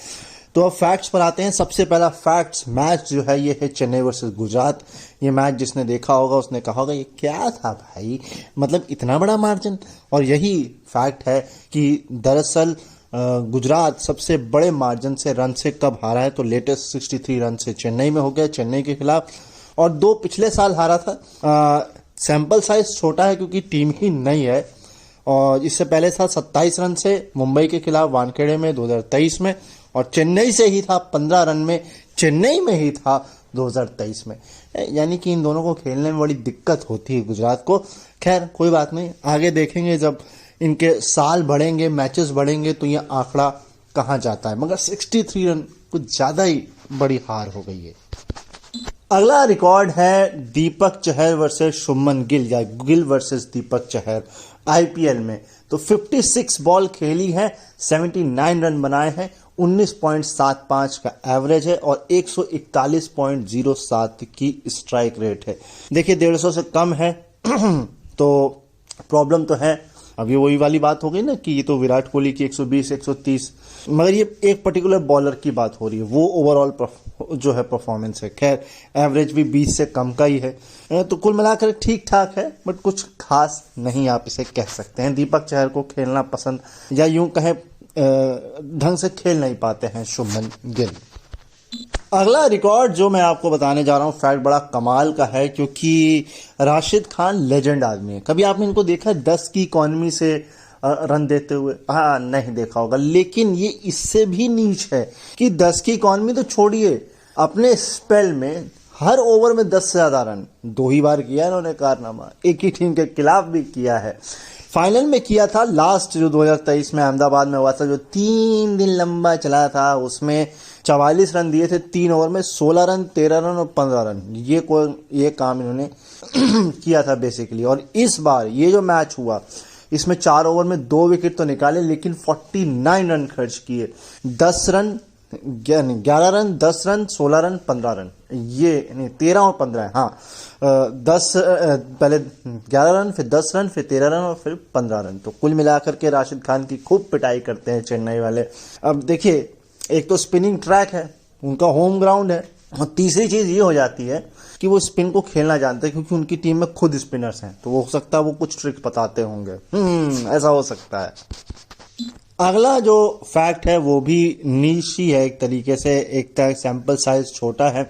तो अब फैक्ट्स पर आते हैं। सबसे पहला फैक्ट्स मैच जो है ये है चेन्नई वर्सेस गुजरात। ये मैच जिसने देखा होगा उसने कहा होगा ये क्या था भाई, मतलब इतना बड़ा मार्जिन। और यही फैक्ट है कि दरअसल गुजरात सबसे बड़े मार्जिन से रन से कब हारा है, तो लेटेस्ट 63 रन से चेन्नई में हो गया, चेन्नई के खिलाफ। और 2 पिछले साल हारा था। सैंपल साइज छोटा है क्योंकि टीम ही नई है। और इससे पहले था 27 रन से मुंबई के खिलाफ वानखेड़े में 2023 में, और चेन्नई से ही था 15 रन में, चेन्नई में ही था 2023 में। यानी कि इन दोनों को खेलने में बड़ी दिक्कत होती है गुजरात को। खैर कोई बात नहीं, आगे देखेंगे जब इनके साल बढ़ेंगे, मैचेस बढ़ेंगे तो ये आंकड़ा कहाँ जाता है। मगर 63 रन कुछ ज्यादा ही बड़ी हार हो गई है। अगला रिकॉर्ड है दीपक चहर वर्सेस शुभमन गिल, या गिल वर्सेस दीपक चहर आईपीएल में। तो 56 बॉल खेली है, 79 रन बनाए हैं, 19.75 का एवरेज है और 141.07 की स्ट्राइक रेट है। देखिए 150 से कम है तो प्रॉब्लम तो है। अब ये वही वाली बात हो गई ना कि ये तो विराट कोहली की 120 130, मगर ये एक पर्टिकुलर बॉलर की बात हो रही है, वो ओवरऑल जो है परफॉर्मेंस है। खैर एवरेज भी 20 से कम का ही है, तो कुल मिलाकर ठीक ठाक है, बट कुछ खास नहीं आप इसे कह सकते हैं। दीपक चहर को खेलना पसंद, या यूं कहें ढंग से खेल नहीं पाते हैं शुभमन गिल। अगला रिकॉर्ड जो मैं आपको बताने जा रहा हूं फैक्ट बड़ा कमाल का है, क्योंकि राशिद खान लेजेंड आदमी है। कभी आपने इनको देखा है 10 की इकॉनमी से रन देते हुए? हाँ नहीं देखा होगा, लेकिन ये इससे भी नीच है कि 10 की इकॉनमी तो छोड़िए, अपने स्पेल में हर ओवर में 10 से ज्यादा रन 2 ही बार किया इन्होंने कारनामा, एक ही टीम के खिलाफ भी किया है। फाइनल में किया था लास्ट जो 2023 में अहमदाबाद में हुआ था, जो 3 दिन लंबा चला था, उसमें 44 रन दिए थे 3 ओवर में, 16 रन 13 रन और 15 रन, ये काम इन्होंने किया था बेसिकली। और इस बार ये जो मैच हुआ इसमें 4 ओवर में 2 विकेट तो निकाले, लेकिन 49 रन खर्च किए, 10 run 11 run 10 run 16 run 15 run, ये नहीं 13 और 15 हाँ 10 पहले 11 रन फिर 10 रन फिर 13 रन और फिर 15 रन। तो कुल मिलाकर के राशिद खान की खूब पिटाई करते हैं चेन्नई वाले। अब देखिए एक तो स्पिनिंग ट्रैक है, उनका होम ग्राउंड है, और तीसरी चीज ये हो जाती है कि वो स्पिन को खेलना जानते हैं, क्योंकि उनकी टीम में खुद स्पिनर्स हैं, तो वो हो सकता है वो कुछ ट्रिक बताते होंगे। ऐसा हो सकता है। अगला जो फैक्ट है वो भी नीश ही है एक तरीके से। एक तरह सैंपल साइज छोटा है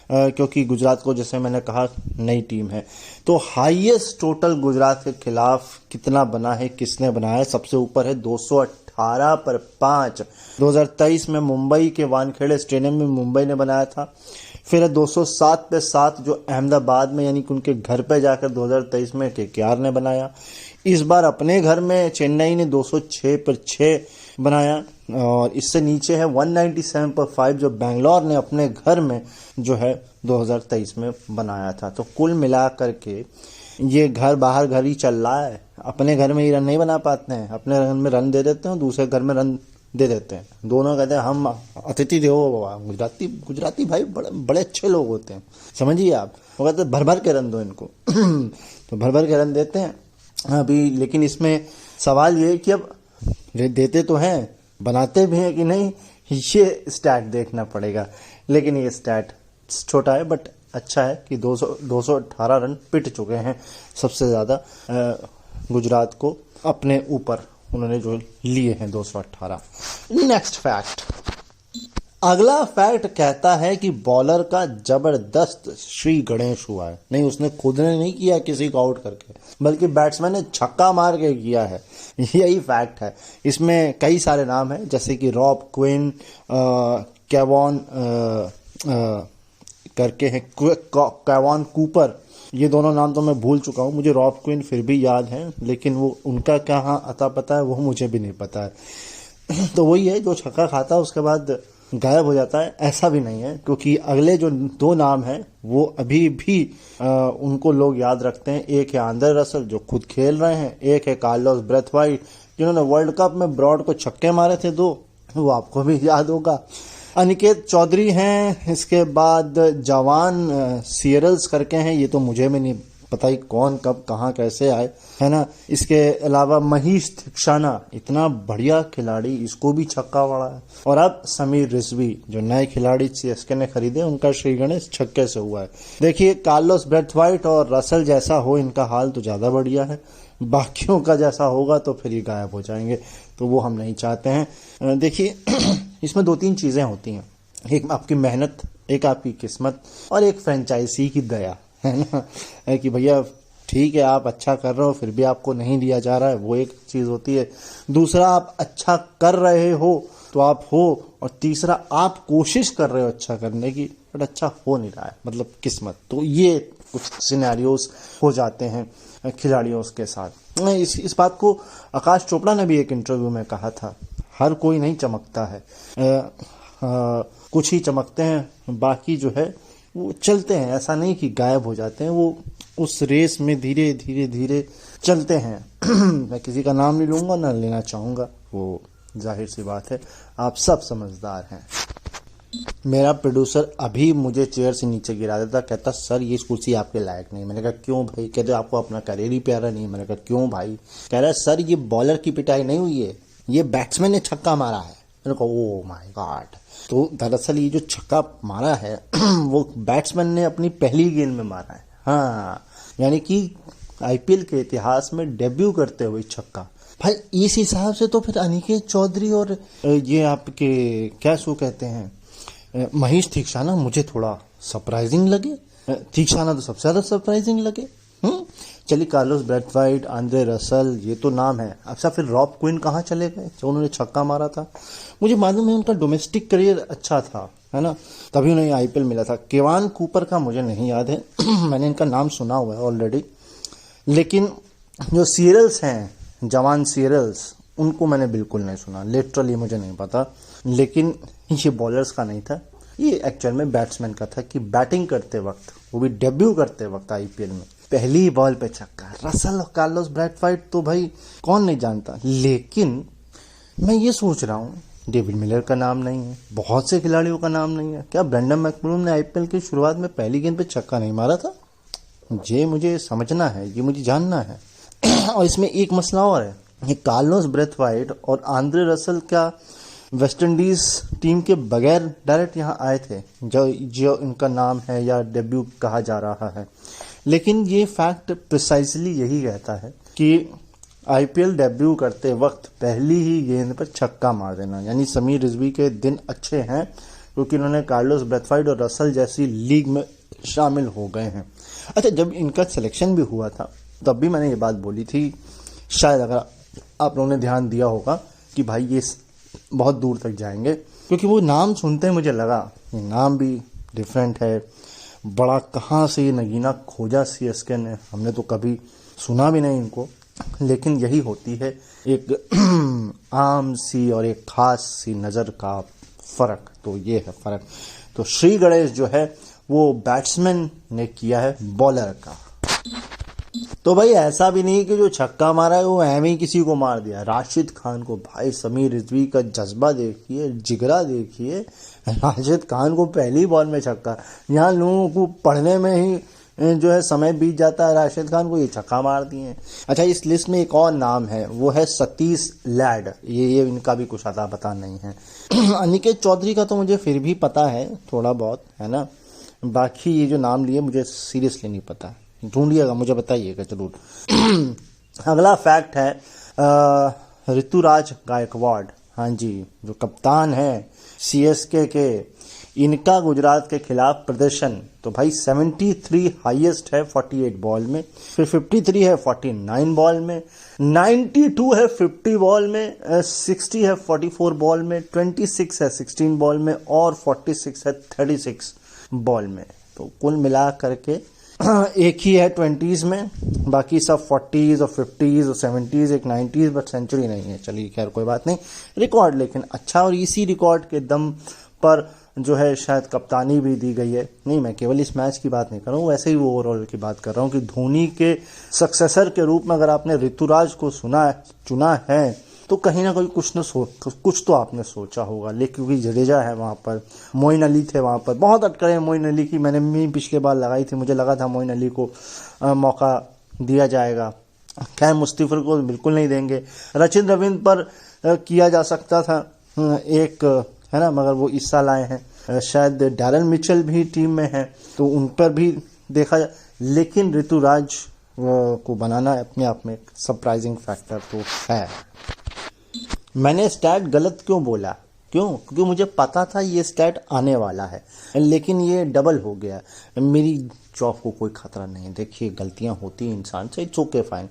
क्योंकि गुजरात को जैसे मैंने कहा नई टीम है। तो हाईएस्ट टोटल गुजरात के खिलाफ कितना बना है, किसने बनाया है? सबसे ऊपर है 218 पर 5। 2023 में मुंबई के वानखेड़े स्टेडियम में मुंबई ने बनाया था। फिर है 207 पे 7 जो अहमदाबाद में यानी कि उनके घर पे जाकर 2023 में केकेआर ने बनाया। इस बार अपने घर में चेन्नई ने 206 पर 6 बनाया। और इससे नीचे है 197 पर 5 जो बेंगलोर ने अपने घर में जो है 2023 में बनाया था। तो कुल मिला करके ये घर बाहर घर ही चल रहा है। अपने घर में ही रन नहीं बना पाते हैं, अपने घर में रन दे देते हैं, दूसरे घर में रन दे देते हैं। दोनों कहते हैं हम अतिथि देवो भव। गुजराती भाई बड़े अच्छे लोग होते हैं, समझिए आप। वो कहते हैं भर भर के रन दो इनको तो भर भर के रन देते हैं अभी। लेकिन इसमें सवाल ये है कि अब देते तो हैं, बनाते भी हैं कि नहीं, ये स्टैट देखना पड़ेगा। लेकिन ये स्टैट छोटा है बट अच्छा है कि 218 रन पिट चुके हैं सबसे ज़्यादा गुजरात को अपने ऊपर उन्होंने जो लिए हैं 218। नेक्स्ट फैक्ट, अगला फैक्ट कहता है कि बॉलर का जबरदस्त श्री गणेश हुआ है। नहीं, उसने खुद ने नहीं किया किसी को आउट करके, बल्कि बैट्समैन ने छक्का मार के किया है। यही फैक्ट है। इसमें कई सारे नाम हैं जैसे कि रॉब क्विन, कैवॉन करके हैं, कैवॉन कूपर ये दोनों नाम तो मैं भूल चुका हूँ, मुझे रॉब क्विन फिर भी याद है, लेकिन वो उनका क्या हाँ अता पता है वो मुझे भी नहीं पता है। तो वही है, जो छक्का खाता है उसके बाद गायब हो जाता है, ऐसा भी नहीं है, क्योंकि अगले जो दो नाम हैं वो अभी भी उनको लोग याद रखते हैं। एक है आंद्रे रसल जो खुद खेल रहे हैं, एक है कार्लोस ब्रेथवाइट जिन्होंने वर्ल्ड कप में ब्रॉड को छक्के मारे थे 2, वो आपको भी याद होगा। अनिकेत चौधरी हैं, इसके बाद जवान सीरल्स करके हैं, ये तो मुझे भी नहीं पता ही कौन कब कहाँ कैसे आए, है ना। इसके अलावा महीश थिक्शाना, इतना बढ़िया खिलाड़ी, इसको भी छक्का पड़ा है। और अब समीर रिजवी जो नए खिलाड़ी सीएसके ने खरीदे, उनका श्री गणेश छक्के से हुआ है। देखिए कार्लोस ब्रेथवाइट और रसल जैसा हो इनका हाल तो ज्यादा बढ़िया है, बाकियों का जैसा होगा तो फिर ये गायब हो जाएंगे, तो वो हम नहीं चाहते हैं। देखिए इसमें 2-3 चीजें होती हैं, एक आपकी मेहनत, एक आपकी किस्मत और एक फ्रेंचाइजी की दया, है ना, कि भैया ठीक है आप अच्छा कर रहे हो फिर भी आपको नहीं दिया जा रहा है, वो एक चीज होती है। दूसरा आप अच्छा कर रहे हो तो आप हो, और तीसरा आप कोशिश कर रहे हो अच्छा करने की बट अच्छा हो नहीं रहा है, मतलब किस्मत। तो ये कुछ सिनेरियोस हो जाते हैं खिलाड़ियों के साथ। इस बात को आकाश चोपड़ा ने भी एक इंटरव्यू में कहा था, हर कोई नहीं चमकता है, कुछ ही चमकते हैं, बाकी जो है वो चलते हैं, ऐसा नहीं कि गायब हो जाते हैं, वो उस रेस में धीरे धीरे धीरे चलते हैं। मैं किसी का नाम नहीं लूंगा ना लेना चाहूंगा, वो जाहिर सी बात है, आप सब समझदार हैं। मेरा प्रोड्यूसर अभी मुझे चेयर से नीचे गिरा देता, कहता सर ये कुर्सी आपके लायक नहीं। मैंने कहा क्यों भाई? कहते आपको अपना करियर ही प्यारा नहीं। मैंने कहा क्यों भाई? कह रहा सर ये बॉलर की पिटाई नहीं हुई है, ये बैट्समैन ने छक्का मारा है। मैंने कहा ओ माय गॉड। तो दरअसल ये जो छक्का मारा है वो बैट्समैन ने अपनी पहली गेंद में मारा है। हाँ, यानी कि आईपीएल के इतिहास में डेब्यू करते हुए छक्का। भाई इस हिसाब से तो फिर अनिकेत चौधरी और ये आपके क्या सो कहते हैं महीश थिक्शाना मुझे थोड़ा सरप्राइजिंग लगे। थिक्शाना तो सबसे ज्यादा सरप्राइजिंग लगे। चलिए कार्लोस ब्रेथवाइट, आंद्रे रसल, ये तो नाम है। अच्छा फिर रॉब क्विन कहाँ चले गए जो उन्होंने छक्का मारा था? मुझे मालूम है उनका डोमेस्टिक करियर अच्छा था, है ना, तभी उन्हें आईपीएल मिला था। केवान कूपर का मुझे नहीं याद है मैंने इनका नाम सुना हुआ है ऑलरेडी, लेकिन जो सीरियल्स हैं, जवान सीरियल्स, उनको मैंने बिल्कुल नहीं सुना, लिटरली मुझे नहीं पता। लेकिन ये बॉलर्स का नहीं था, ये एक्चुअल में बैट्समैन का था कि बैटिंग करते वक्त, वो भी डेब्यू करते वक्त आईपीएल में पहली बॉल पे छक्का। रसल और कार्लोस ब्रेथवाइट तो भाई कौन नहीं जानता। लेकिन मैं ये सोच रहा हूँ डेविड मिलर का नाम नहीं है, बहुत से खिलाड़ियों का नाम नहीं है। क्या ब्रेंडन मैकलम ने आईपीएल की शुरुआत में पहली गेंद पे छक्का नहीं मारा था? ये मुझे समझना है, ये मुझे जानना है। और इसमें एक मसला और है, ये कार्लोस ब्रेथवाइट और आंद्रे रसल क्या वेस्ट इंडीज टीम के बगैर डायरेक्ट यहाँ आए थे, जो इनका नाम है या डेब्यू कहा जा रहा है। लेकिन ये फैक्ट प्रिसाइसली यही कहता है कि आईपीएल डेब्यू करते वक्त पहली ही गेंद पर छक्का मार देना, यानी समीर रिजवी के दिन अच्छे हैं क्योंकि उन्होंने कार्लोस ब्रेथवाइट और रसल जैसी लीग में शामिल हो गए हैं। अच्छा, जब इनका सिलेक्शन भी हुआ था तब भी मैंने ये बात बोली थी, शायद अगर आप लोगों ने ध्यान दिया होगा, कि भाई ये बहुत दूर तक जाएंगे, क्योंकि वो नाम सुनते मुझे लगा ये नाम भी डिफरेंट है, बड़ा कहाँ से ये नगीना खोजा सीएसके ने, हमने तो कभी सुना भी नहीं इनको। लेकिन यही होती है एक आम सी और एक खास सी नज़र का फर्क, तो ये है फर्क। तो श्री गणेश जो है वो बैट्समैन ने किया है बॉलर का। तो भाई ऐसा भी नहीं कि जो छक्का मारा है वो एम ही किसी को मार दिया। राशिद खान को, भाई समीर रिजवी का जज्बा देखिए, जिगरा देखिए, राशिद खान को पहली बॉल में छक्का। यहाँ लोगों को पढ़ने में ही जो है समय बीत जाता है, राशिद खान को ये छक्का मार दिए। अच्छा, इस लिस्ट में एक और नाम है, वो है सतीश लैड, ये इनका भी कुछ अता पता नहीं है। अनिकेत चौधरी का तो मुझे फिर भी पता है थोड़ा बहुत, है ना, बाकी ये जो नाम लिए मुझे सीरियसली नहीं पता। ढूंढिएगा, मुझे बताइएगा जरूर। अगला फैक्ट है ऋतुराज गायकवाड़, हाँ जी, जो कप्तान है सीएसके के, इनका गुजरात के खिलाफ प्रदर्शन तो भाई 73 हाईएस्ट है 48 बॉल में, फिर 53 है 49 बॉल में, 92 है 50 बॉल में, 60 है 44 बॉल में, 26 है 16 बॉल में और 46 है 36 बॉल में। तो कुल मिला करके एक ही है 20s में, बाकी सब 40s और 50s और 70s, एक 90s, बट सेंचुरी नहीं है। चलिए खैर कोई बात नहीं, रिकॉर्ड लेकिन अच्छा, और इसी रिकॉर्ड के दम पर जो है शायद कप्तानी भी दी गई है। नहीं, मैं केवल इस मैच की बात नहीं कर रहा हूँ, वैसे ही वो ओवरऑल की बात कर रहा हूँ कि धोनी के सक्सेसर के रूप में अगर आपने ऋतुराज को चुना है तो कहीं ना कहीं कुछ तो आपने सोचा होगा। लेकिन क्योंकि जडेजा है वहाँ पर, मोइन अली थे वहाँ पर, बहुत अटकलें मोइन अली की मैंने भी पिछले बार लगाई थी, मुझे लगा था मोइन अली को मौका दिया जाएगा। खैर मुस्तफिर को बिल्कुल नहीं देंगे। रचिन रविंद्र पर किया जा सकता था एक, है ना, मगर वो इस साल आए हैं। शायद डैरन मिचेल भी टीम में है तो उन पर भी देखा जाए, लेकिन ऋतुराज को बनाना अपने आप में एक सरप्राइजिंग फैक्टर तो है। मैंने स्टैट गलत क्यों बोला? क्योंकि मुझे पता था ये स्टैट आने वाला है, लेकिन ये डबल हो गया। मेरी जॉब को कोई खतरा नहीं, देखिए गलतियां होती हैं इंसान से, इट्स ओके फाइन।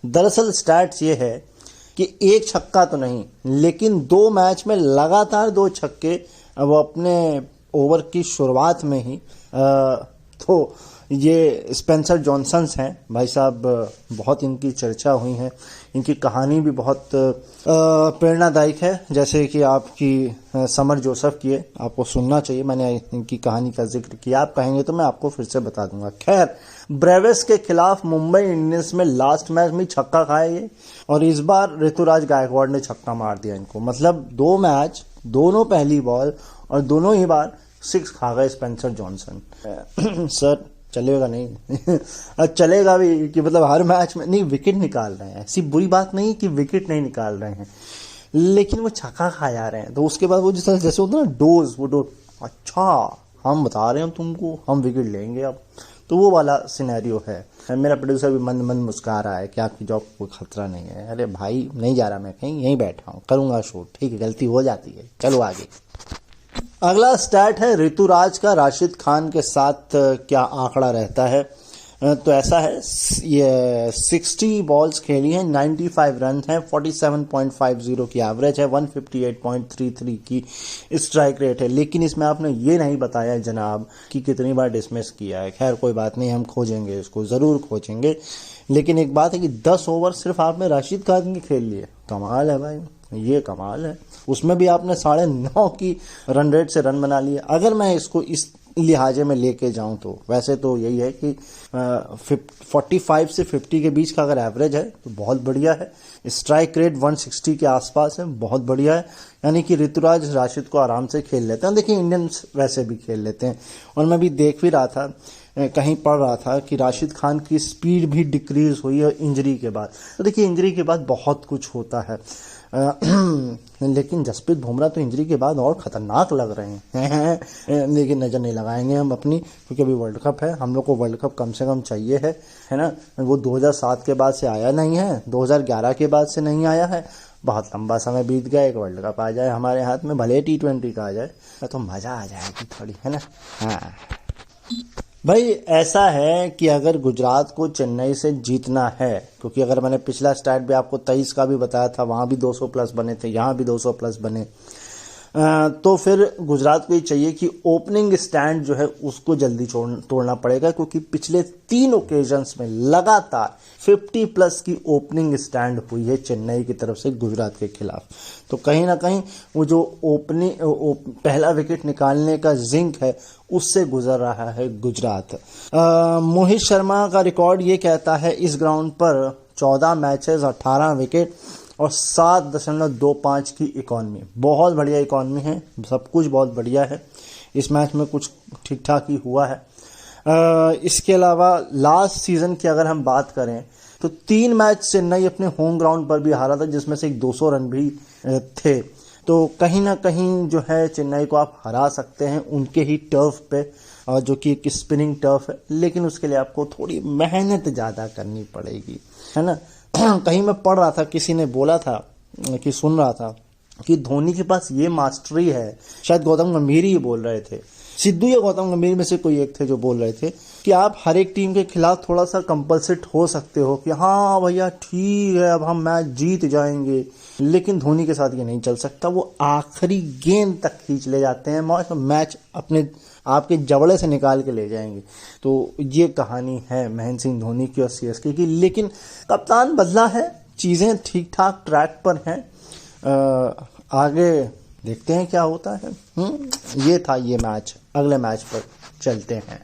दरअसल स्टैट्स ये है कि एक छक्का तो नहीं, लेकिन 2 मैच में लगातार 2 छक्के वो अपने ओवर की शुरुआत में ही। तो ये स्पेंसर जॉनसन्स हैं भाई साहब, बहुत इनकी चर्चा हुई है, इनकी कहानी भी बहुत प्रेरणादायक है, जैसे कि आपकी समर जोसेफ की है, आपको सुनना चाहिए। मैंने इनकी कहानी का जिक्र किया, आप कहेंगे तो मैं आपको फिर से बता दूंगा। खैर, ब्रेविस के खिलाफ मुंबई इंडियंस में लास्ट मैच में छक्का खाया ये, और इस बार ऋतुराज गायकवाड़ ने छक्का मार दिया इनको। मतलब 2 मैच, दोनों पहली बॉल और दोनों ही बार 6 खा गए स्पेंसर जॉनसन। सर चलेगा नहीं चलेगा भी कि मतलब हर मैच में नहीं विकेट निकाल रहे हैं, ऐसी बुरी बात नहीं कि विकेट नहीं निकाल रहे हैं, लेकिन वो छक्का खा जा रहे हैं। तो उसके बाद वो जैसे होता है ना डोज, अच्छा हम बता रहे हैं तुमको, हम विकेट लेंगे अब, तो वो वाला सिनेरियो है। मेरा प्रोड्यूसर भी मन मुस्कुरा रहा है कि आपकी जॉब को कोई खतरा नहीं है। अरे भाई नहीं जा रहा मैं कहीं, यहीं बैठा हूँ, करूंगा शूट, ठीक है, गलती हो जाती है, चलो आगे। अगला स्टैट है ऋतुराज का राशिद खान के साथ क्या आंकड़ा रहता है। तो ऐसा है, ये 60 बॉल्स खेली हैं, 95 रन हैं, 47.50 की एवरेज है, 158.33 की स्ट्राइक रेट है। लेकिन इसमें आपने ये नहीं बताया जनाब कि कितनी बार डिसमिस किया है। खैर कोई बात नहीं, हम खोजेंगे, इसको ज़रूर खोजेंगे। लेकिन एक बात है कि 10 ओवर सिर्फ आपने राशिद खान के खेल लिए, कमाल है भाई, ये कमाल है। उसमें भी आपने 9.5 की रन रेट से रन बना लिए। अगर मैं इसको इस लिहाजे में लेके जाऊं तो वैसे तो यही है कि 45 से 50 के बीच का अगर एवरेज है तो बहुत बढ़िया है। स्ट्राइक रेट 160 के आसपास है, बहुत बढ़िया है। यानी कि ऋतुराज राशिद को आराम से खेल लेते हैं। देखिए इंडियंस वैसे भी खेल लेते हैं, और मैं भी देख भी रहा था, कहीं पढ़ रहा था कि राशिद खान की स्पीड भी डिक्रीज हुई है इंजरी के बाद। तो देखिए इंजरी के बाद बहुत कुछ होता है, लेकिन जसप्रीत बुमराह तो इंजरी के बाद और खतरनाक लग रहे हैं। लेकिन नजर नहीं लगाएंगे हम अपनी, क्योंकि अभी वर्ल्ड कप है, हम लोग को वर्ल्ड कप कम से कम चाहिए है ना। वो 2007 के बाद से आया नहीं है, 2011 के बाद से नहीं आया है, बहुत लंबा समय बीत गया। एक वर्ल्ड कप आ जाए हमारे हाथ में, भले T20 का आ जाए तो मजा आ जाएगी थोड़ी, है ना। हाँ भाई, ऐसा है कि अगर गुजरात को चेन्नई से जीतना है, क्योंकि अगर मैंने पिछला स्टैट भी आपको 23 का भी बताया था, वहां भी 200 प्लस बने थे, यहां भी 200 प्लस बने, तो फिर गुजरात को ये चाहिए कि ओपनिंग स्टैंड जो है उसको जल्दी तोड़ना पड़ेगा, क्योंकि पिछले 3 ओकेजन्स में लगातार 50 प्लस की ओपनिंग स्टैंड हुई है चेन्नई की तरफ से गुजरात के खिलाफ। तो कहीं ना कहीं वो जो पहला विकेट निकालने का जिंक है उससे गुजर रहा है गुजरात। मोहित शर्मा का रिकॉर्ड ये कहता है इस ग्राउंड पर 14 मैचेस 18 विकेट और 7.25 की इकॉनमी, बहुत बढ़िया इकॉनमी है, सब कुछ बहुत बढ़िया है। इस मैच में कुछ ठीक ठाक ही हुआ है। इसके अलावा लास्ट सीजन की अगर हम बात करें तो 3 मैच चेन्नई अपने होम ग्राउंड पर भी हारा था, जिसमें से एक 200 रन भी थे। तो कहीं ना कहीं जो है चेन्नई को आप हरा सकते हैं उनके ही टर्फ पे, जो कि एक स्पिनिंग टर्फ है, लेकिन उसके लिए आपको थोड़ी मेहनत ज़्यादा करनी पड़ेगी, है ना। कहीं मैं पढ़ रहा था, किसी ने बोला था कि सुन रहा था कि धोनी के पास ये मास्टरी है, शायद गौतम गंभीर ही बोल रहे थे, सिद्धू या गौतम गंभीर में से कोई एक थे जो बोल रहे थे कि आप हर एक टीम के खिलाफ थोड़ा सा कंपलसेट हो सकते हो कि हाँ भैया ठीक है अब हम मैच जीत जाएंगे, लेकिन धोनी के साथ ये नहीं चल सकता। वो आखिरी गेंद तक खींच ले जाते हैं, मैच अपने आपके जबड़े से निकाल के ले जाएंगे। तो ये कहानी है महेंद्र सिंह धोनी की और सीएसके की। लेकिन कप्तान बदला है, चीज़ें ठीक ठाक ट्रैक पर हैं, आगे देखते हैं क्या होता है। ये था ये मैच। अगले मैच पर चलते हैं।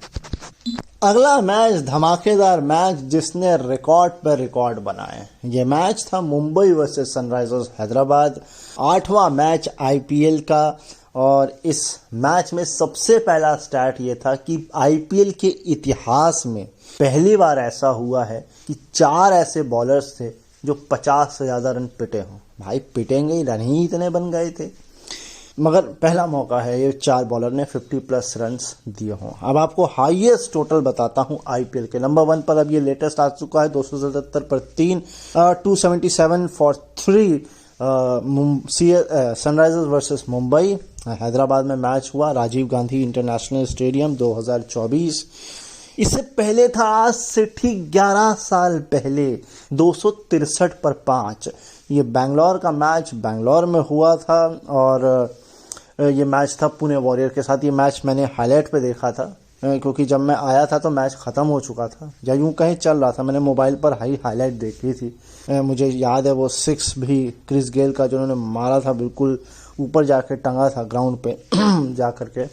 अगला मैच धमाकेदार मैच जिसने रिकॉर्ड पर रिकॉर्ड बनाए। ये मैच था मुंबई वर्सेस सनराइजर्स हैदराबाद, 8वां मैच आईपीएल का। और इस मैच में सबसे पहला स्टार्ट ये था कि आईपीएल के इतिहास में पहली बार ऐसा हुआ है कि 4 ऐसे बॉलर्स थे जो 50 से ज़्यादा रन पिटे हों। भाई पिटेंगे ही, रन ही इतने बन गए थे, मगर पहला मौका है ये 4 बॉलर ने 50+ रन्स दिए हों। अब आपको हाईएस्ट टोटल बताता हूं आईपीएल के। नंबर 1 पर अब ये लेटेस्ट आ चुका है 277 पर 3, 277 for 3 Sunrisers versus Mumbai Hyderabad में मैच हुआ, राजीव गांधी इंटरनेशनल स्टेडियम 2024। इससे पहले था आज से ठीक 11 साल पहले 263 पर 5 ये बैंगलोर का मैच बैंगलोर में हुआ था। और ये मैच था पुणे वॉरियर के साथ। ये मैच मैंने हाईलाइट पे देखा था क्योंकि जब मैं आया था तो मैच ख़त्म हो चुका था या यूं कहीं चल रहा था। मैंने मोबाइल पर हाईलाइट देखी थी। मुझे याद है वो 6 भी क्रिस गेल का जो उन्होंने मारा था, बिल्कुल ऊपर जाके टंगा था ग्राउंड पे जा करके,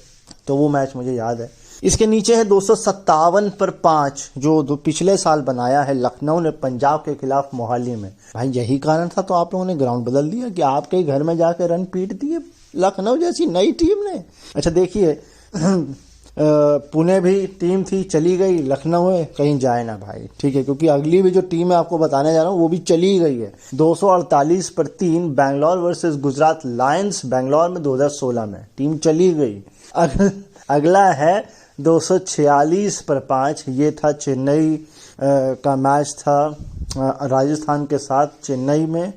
तो वो मैच मुझे याद है। इसके नीचे है 257 पर 5 जो पिछले साल बनाया है लखनऊ ने पंजाब के खिलाफ मोहाली में। भाई यही कारण था तो आप लोगों ने ग्राउंड बदल दिया कि आपके घर में जाके रन पीट दिए लखनऊ जैसी नई टीम ने। अच्छा देखिए पुणे भी टीम थी, चली गई, लखनऊ है कहीं जाए ना भाई, ठीक है, क्योंकि अगली भी जो टीम है आपको बताने जा रहा हूँ वो भी चली गई है। 248 पर 3 बैंगलोर वर्सेस गुजरात लायंस बैंगलोर में 2016 में टीम चली गई। अगला है 246 पर 5, ये था चेन्नई का मैच था राजस्थान के साथ चेन्नई में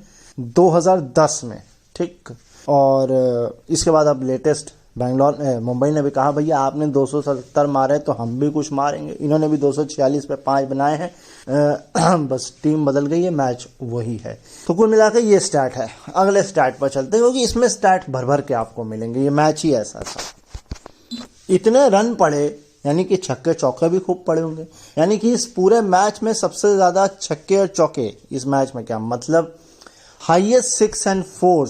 2010 में, ठीक। और इसके बाद अब लेटेस्ट मुंबई ने भी कहा भैया आपने 270 मारे तो हम भी कुछ मारेंगे। इन्होंने भी 246 पे 5 बनाए हैं। बस टीम बदल गई है, मैच वही है। तो कुल मिलाकर ये स्टार्ट है। अगले स्टार्ट पर चलते हैं क्योंकि इसमें स्टार्ट भर भर के आपको मिलेंगे। ये मैच ही ऐसा था, इतने रन पड़े, यानी कि छक्के चौके भी खूब पड़े होंगे। यानी कि इस पूरे मैच में सबसे ज्यादा छक्के और चौके इस मैच में, क्या मतलब हाईएस्ट 6 and 4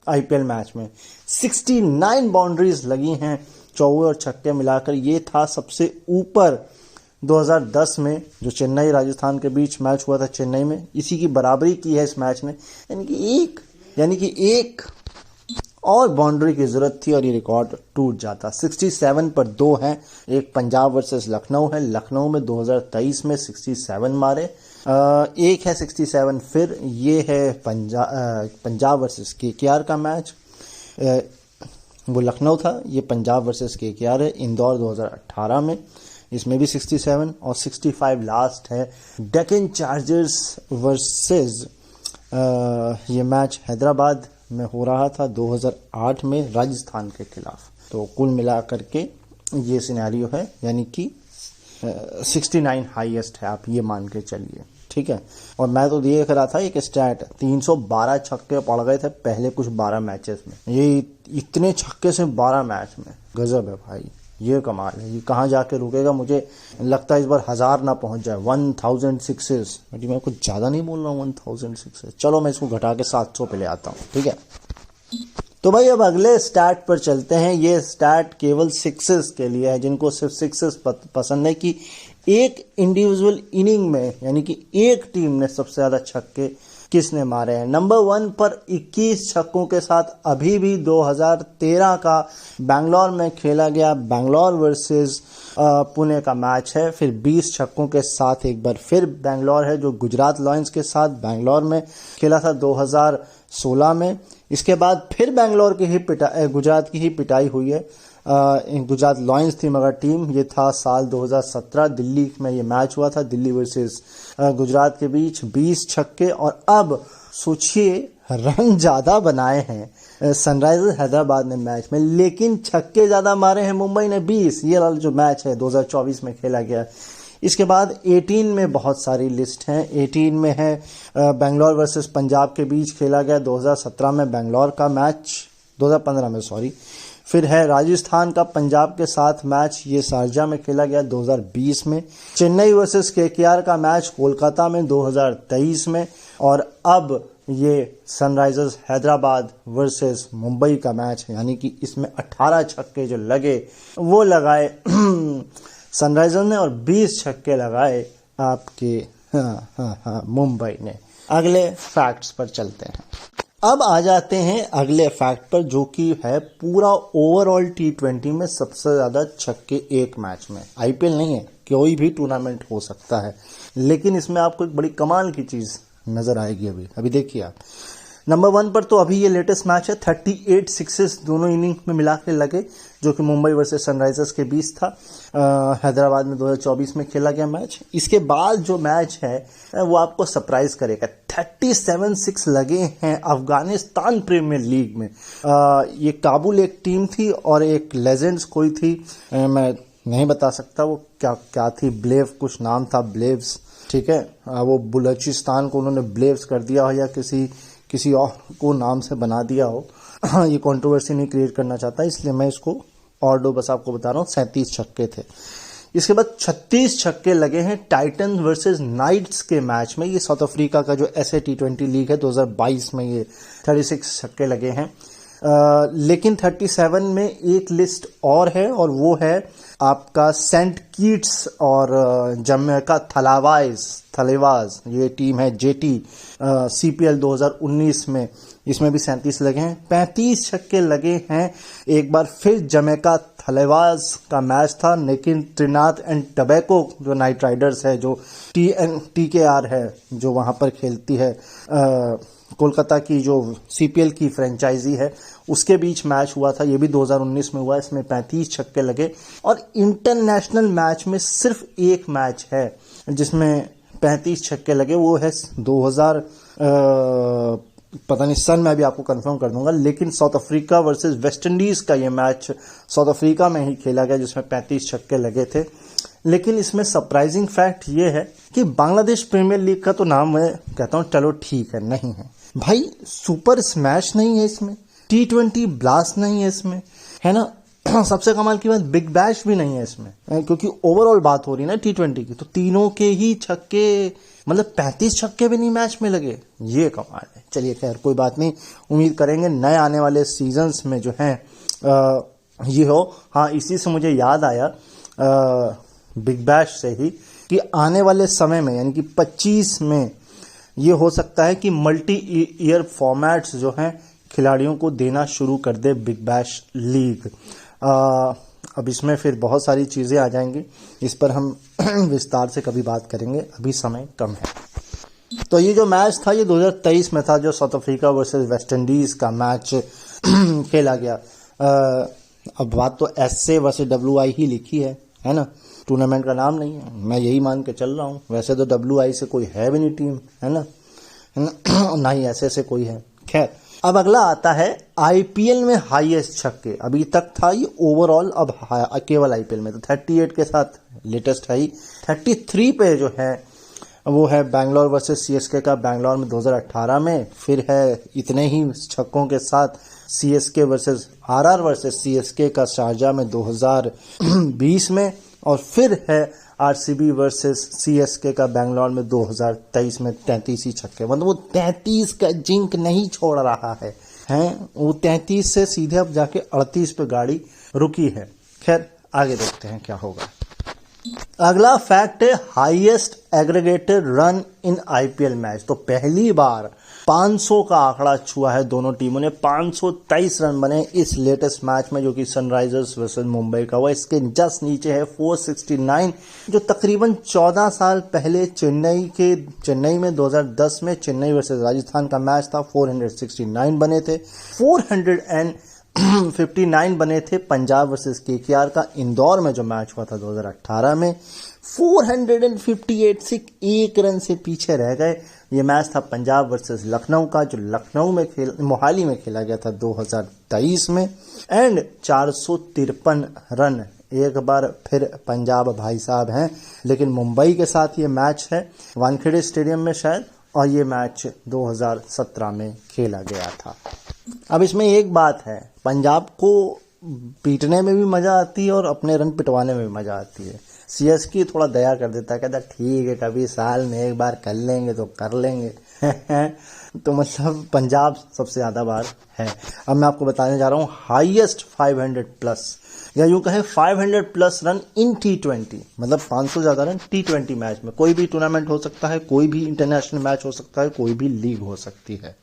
आईपीएल मैच में 69 बाउंड्रीज लगी हैं चौके और छक्के मिलाकर। ये था सबसे ऊपर 2010 में जो चेन्नई राजस्थान के बीच मैच हुआ था चेन्नई में, इसी की बराबरी की है इस मैच ने। यानी कि एक और बाउंड्री की जरूरत थी और ये रिकॉर्ड टूट जाता। 67 पर 2 है। एक पंजाब वर्सेस लखनऊ है, लखनऊ में 2023 में 67 मारे। एक है 67 फिर, ये है पंजाब वर्सेस केकेआर का मैच। वो लखनऊ था, ये पंजाब वर्सेस केकेआर है इंदौर 2018 में, इसमें भी 67 और 65 लास्ट है डेक्कन चार्जर्स वर्सेस ये मैच हैदराबाद में हो रहा था 2008 में राजस्थान के खिलाफ। तो कुल मिलाकर के ये सिनेरियो है, यानी कि 69 हाईएस्ट है, आप ये मान के चलिए, ठीक है। और मैं तो देख रहा था एक स्टैट 312 छक्के पड़ गए थे पहले कुछ 12 मैचेस में। ये इतने छक्के से 12 मैच में, गजब है भाई, ये कमाल है। ये कहाँ जाके रुकेगा, मुझे लगता है इस बार 1000 ना पहुंच जाए। 1000 सिक्सेस, मैं कुछ ज्यादा नहीं बोल रहा हूँ, 1000 सिक्सेस। चलो मैं इसको घटा के 700 पे ले आता हूँ, ठीक है। तो भाई अब अगले स्टैट पर चलते हैं। ये स्टैट केवल सिक्सेस के लिए है, जिनको सिर्फ सिक्सेस पसंद है कि एक इंडिविजुअल इनिंग में, यानी कि एक टीम ने सबसे ज्यादा छक्के किसने मारे हैं। नंबर 1 पर 21 छक्कों के साथ अभी भी 2013 का बैंगलोर में खेला गया बैंगलोर वर्सेस पुणे का मैच है। फिर 20 छक्कों के साथ एक बार फिर बैंगलोर है जो गुजरात लायंस के साथ बैंगलोर में खेला था 2016 में। इसके बाद फिर बैंगलोर की ही गुजरात की ही पिटाई हुई है। गुजरात लायंस थी मगर टीम, ये था साल 2017 दिल्ली में ये मैच हुआ था, दिल्ली वर्सेस गुजरात के बीच 20 छक्के। और अब सोचिए रन ज्यादा बनाए हैं सनराइजर्स हैदराबाद ने मैच में, लेकिन छक्के ज्यादा मारे हैं मुंबई ने 20। ये वाला जो मैच है 2024 में खेला गया। इसके बाद 18 में बहुत सारी लिस्ट हैं। 18 में है बेंगलोर वर्सेस पंजाब के बीच खेला गया 2017 में बेंगलोर का मैच, 2015 में सॉरी। फिर है राजस्थान का पंजाब के साथ मैच, ये शारजा में खेला गया 2020 में। चेन्नई वर्सेस केकेआर का मैच कोलकाता में 2023 में। और अब ये सनराइजर्स हैदराबाद वर्सेस मुंबई का मैच है, यानी कि इसमें 18 छक्के जो लगे वो लगाए सनराइजर्स ने और 20 छक्के लगाए आपके मुंबई ने। अगले फैक्ट्स पर चलते हैं। अब आ जाते हैं अगले फैक्ट पर, जो कि है पूरा ओवरऑल T20 में सबसे ज्यादा छक्के एक मैच में। IPL नहीं है, कोई भी टूर्नामेंट हो सकता है, लेकिन इसमें आपको एक बड़ी कमाल की चीज नजर आएगी। अभी देखिए आप, नंबर 1 पर तो अभी ये लेटेस्ट मैच है, 38 सिक्सेस दोनों इनिंग में मिला के लगे, जो कि मुंबई वर्सेस सनराइजर्स के बीच था। हैदराबाद में 2024 में खेला गया मैच। इसके बाद जो मैच है वो आपको सरप्राइज करेगा, 37 सिक्स लगे हैं अफगानिस्तान प्रीमियर लीग में। ये काबुल एक टीम थी और एक लेजेंड्स कोई थी, मैं नहीं बता सकता वो क्या थी, ब्लेव कुछ नाम था, ब्लेव्स, ठीक है। वो बलूचिस्तान को उन्होंने ब्लेव्स कर दिया हो या किसी और को नाम से बना दिया हो। ये कंट्रोवर्सी नहीं क्रिएट करना चाहता, इसलिए मैं इसको और दो बस आपको बता रहा हूँ। 37 छक्के थे। इसके बाद 36 छक्के लगे हैं टाइटन वर्सेस नाइट्स के मैच में। ये साउथ अफ्रीका का जो SA T20 लीग है 2022 में ये 36 छक्के लगे हैं। लेकिन 37 में एक लिस्ट और है, और वो है आपका सेंट कीट्स और जमैका थलेवाज, ये टीम है JT CPL 2019 में, इसमें भी 37 लगे हैं। 35 छक्के लगे हैं। एक बार फिर जमैका थलेवाज का मैच था, लेकिन त्रिनाद एंड टबैको जो नाइट राइडर्स है, जो TKR है, जो वहां पर खेलती है कोलकाता की जो CPL की फ्रेंचाइजी है, उसके बीच मैच हुआ था। ये भी 2019 में हुआ। इसमें 35 छक्के लगे। और इंटरनेशनल मैच में सिर्फ एक मैच है जिसमें 35 छक्के लगे, वो है 2000 पता नहीं सन मैं भी आपको कंफर्म कर दूंगा, लेकिन south Africa versus West Indies का ये मैच साउथ अफ्रीका में ही खेला गया, जिसमें 35 छक्के लगे थे। लेकिन इसमें सरप्राइजिंग फैक्ट ये है कि बांग्लादेश प्रीमियर लीग का तो नाम मैं कहता हूँ चलो ठीक है, नहीं है भाई, सुपर स्मैश नहीं है इसमें, T20 ब्लास्ट नहीं है इसमें, है ना। सबसे कमाल की बात, बिग बैश भी नहीं है इसमें, क्योंकि ओवरऑल बात हो रही है ना T20 की, तो तीनों के ही छक्के, मतलब 35 छक्के भी नहीं मैच में लगे, ये कमाल है। चलिए खैर कोई बात नहीं, उम्मीद करेंगे नए आने वाले सीजन्स में जो है ये हो। हाँ, इसी से मुझे याद आया बिग बैश से ही कि आने वाले समय में, यानी कि 25 में ये हो सकता है कि मल्टी ईयर फॉर्मेट्स जो हैं खिलाड़ियों को देना शुरू कर दे बिग बैश लीग। अब इसमें फिर बहुत सारी चीज़ें आ जाएंगी, इस पर हम विस्तार से कभी बात करेंगे, अभी समय कम है। तो ये जो मैच था ये 2023 में था, जो south Africa versus West Indies का मैच खेला गया। अब बात तो SA वर्सेस WI ही लिखी है ना, टूर्नामेंट का नाम नहीं है, मैं यही मान के चल रहा हूँ। वैसे तो WI से कोई है भी नहीं टीम, है ना, ना ही SA से कोई है। खैर, अब अगला आता है IPL में हाईएस्ट छक्के। अभी तक था ये ओवरऑल, अब केवल IPL में तो 38 के साथ लेटेस्ट है ही। 33 पे जो है वो है बैंगलोर वर्सेस CSK का, बैंगलोर में 2018 में। फिर है इतने ही छक्कों के साथ CSK versus RR versus CSK का शारजा में 2020 में। और फिर है RCB वर्सेस CSK का बैंगलोर में 2023 में 33 ही छक्के। मतलब वो 33 का जिंक नहीं छोड़ रहा है, वो 33 से सीधे अब जाके 38 पे गाड़ी रुकी है। खैर आगे देखते हैं क्या होगा। अगला फैक्ट है highest aggregated run in IPL match. तो पहली बार 500 का आंकड़ा छुआ है दोनों टीमों ने। 523 रन बने इस लेटेस्ट मैच में, जो कि सनराइजर्स वर्सेस मुंबई का हुआ। इसके जस्ट नीचे है 469, जो तकरीबन 14 साल पहले चेन्नई में 2010 में चेन्नई वर्सेस राजस्थान का मैच था, 469 बने थे। 59 बने थे पंजाब वर्सेस केकेआर का इंदौर में जो मैच हुआ था 2018 में। 458 से 1 रन से पीछे रह गए। ये मैच था पंजाब वर्सेस लखनऊ का, जो लखनऊ में मोहाली में खेला गया था 2023 में। एंड 453 रन एक बार फिर पंजाब भाई साहब हैं, लेकिन मुंबई के साथ ये मैच है वानखेड़े स्टेडियम में शायद, और ये मैच 2017 में खेला गया था। अब इसमें एक बात है, पंजाब को पीटने में भी मजा आती है और अपने रन पिटवाने में भी मजा आती है। सीएसके थोड़ा दया कर देता है, कहता ठीक है कभी साल में एक बार कर लेंगे तो कर लेंगे। तो मतलब पंजाब सबसे ज्यादा बार है। अब मैं आपको बताने जा रहा हूँ हाईएस्ट 500 प्लस, या यूं कहें 500 प्लस रन इन T20, मतलब 500 ज्यादा रन T20 मैच में। कोई भी टूर्नामेंट हो सकता है, कोई भी इंटरनेशनल मैच हो सकता है, कोई भी लीग हो सकती है।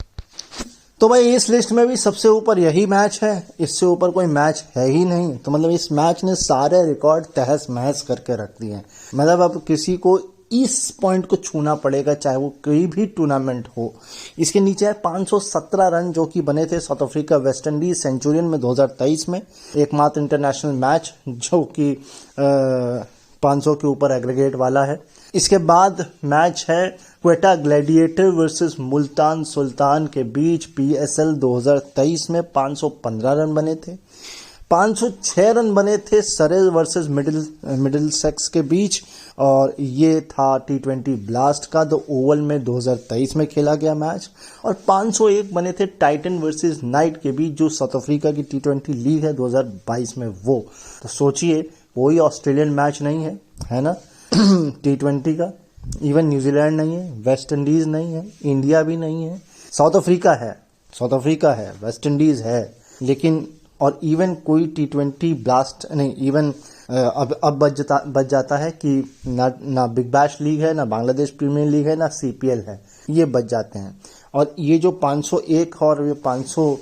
तो भाई इस लिस्ट में भी सबसे ऊपर यही मैच है, इससे ऊपर कोई मैच है ही नहीं। तो मतलब इस मैच ने सारे रिकॉर्ड तहस महस करके रख दिए हैं। मतलब अब किसी को इस पॉइंट को छूना पड़ेगा, चाहे वो कोई भी टूर्नामेंट हो। इसके नीचे है 517 रन जो कि बने थे south Africa West Indies Centurion में 2023 में, एकमात्र इंटरनेशनल मैच जो कि 500 के ऊपर एग्रीगेट वाला है। इसके बाद मैच है क्वेटा ग्लैडिएटर वर्सेस मुल्तान सुल्तान के बीच PSL 2023 में 515 रन बने थे। 506 रन बने थे सरे वर्सेस मिडिल सेक्स के बीच, और ये था T20 ब्लास्ट का द ओवल में 2023 में खेला गया मैच। और 501 बने थे टाइटन वर्सेस नाइट के बीच, जो साउथ अफ्रीका की T20 लीग है 2022 में वो। तो सोचिए कोई ऑस्ट्रेलियन मैच नहीं है ना T20 का, इवन न्यूजीलैंड नहीं है, वेस्ट इंडीज नहीं है, इंडिया भी नहीं है, साउथ अफ्रीका है, वेस्ट इंडीज है, लेकिन और इवन कोई T20 ब्लास्ट नहीं। इवन अब बच जाता है कि ना बिग बैश लीग है, ना बांग्लादेश प्रीमियर लीग है, ना CPL है, ये बच जाते हैं। और ये जो 501 और ये 500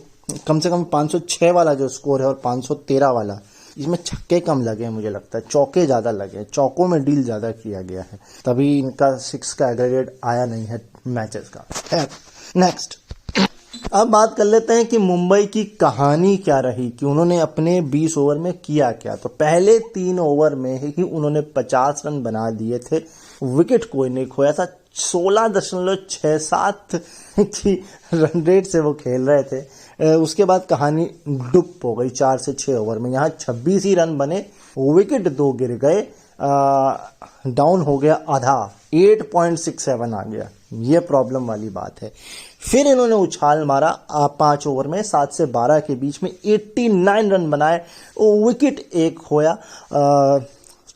कम से कम 506 वाला जो स्कोर है और 513 वाला, इसमें छक्के कम लगे हैं, मुझे लगता है चौके ज्यादा लगे, चौकों में डील ज्यादा किया गया है, तभी इनका 6 का एग्रीगेट आया नहीं है मैचेस का। नेक्स्ट अब बात कर लेते हैं कि मुंबई की कहानी क्या रही, कि उन्होंने अपने 20 ओवर में किया क्या। तो पहले 3 ओवर में ही उन्होंने 50 रन बना दिए थे, विकेट कोई नहीं खोया था। 16.67 की रन रेट से वो खेल रहे थे। उसके बाद कहानी डुब हो गई 4 से 6 ओवर में। यहाँ 26 ही रन बने, विकेट 2 गिर गए, डाउन हो गया आधा, 8.67 आ गया। ये प्रॉब्लम वाली बात है। फिर इन्होंने उछाल मारा 5 ओवर में 7 से 12 के बीच में 89 रन बनाए, विकेट 1 खोया,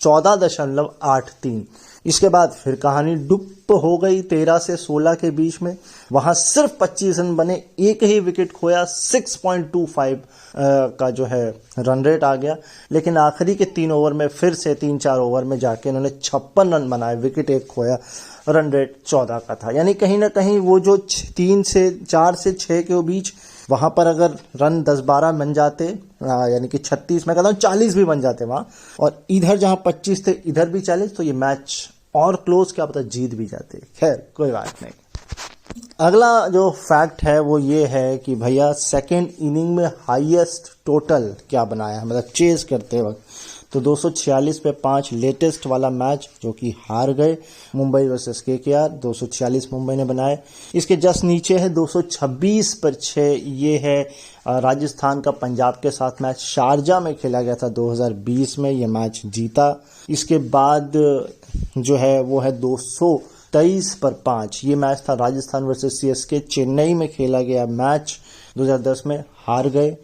14.83। इसके बाद फिर कहानी डुब हो गई 13 से 16 के बीच में, वहां सिर्फ 25 रन बने, 1 ही विकेट खोया, 6.25 का जो है रन रेट आ गया। लेकिन आखिरी के 3 ओवर में फिर से 3-4 ओवर में जाके इन्होंने 56 रन बनाए, विकेट 1 खोया, रन रेट 14 का था। यानी कहीं ना कहीं वो जो 4 से 6 के बीच, वहां पर अगर रन 10-12 बन जाते, यानी कि 36, मैं कहता हूँ 40 भी बन जाते वहां, और इधर जहां 25 थे इधर भी 40, तो ये मैच और क्लोज, क्या पता जीत भी जाते। खैर कोई बात नहीं। अगला जो फैक्ट है वो ये है कि भैया सेकेंड इनिंग में हाईएस्ट टोटल क्या बनाया है, मतलब चेज करते वक्त, तो 246 पे 5 लेटेस्ट वाला मैच जो कि हार गए मुंबई वर्सेस केकेआर, 246 मुंबई ने बनाए। इसके जस्ट नीचे है 226 पर 6, ये है राजस्थान का पंजाब के साथ मैच, शारजा में खेला गया था 2020 में, ये मैच जीता। इसके बाद जो है वो है 223 पर 5, ये मैच था राजस्थान वर्सेस CSK, चेन्नई में खेला गया मैच, 2010 में हार गए।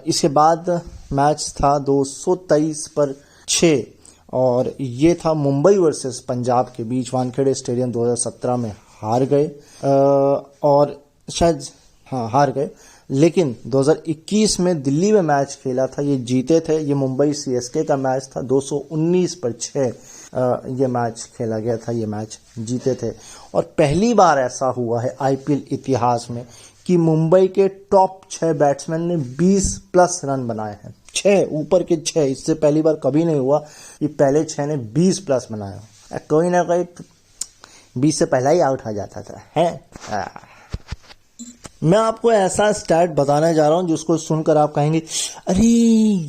इसके बाद मैच था 223 पर 6, और ये था मुंबई वर्सेस पंजाब के बीच, वानखेड़े स्टेडियम, 2017 में हार गए, और शायद हार गए। लेकिन 2021 में दिल्ली में मैच खेला था, ये जीते थे। ये मुंबई CSK का मैच था, 219 पर 6 ये मैच खेला गया था, ये मैच जीते थे। और पहली बार ऐसा हुआ है IPL इतिहास में कि मुंबई के टॉप 6 बैट्समैन ने 20 प्लस रन बनाए हैं, 6 ऊपर के 6, इससे पहली बार कभी नहीं हुआ कि पहले 6 ने 20 प्लस बनाया। कोई ना कोई 20 से पहला ही आउट हो जाता था है। मैं आपको ऐसा स्टैट बताने जा रहा हूं जिसको सुनकर आप कहेंगे अरे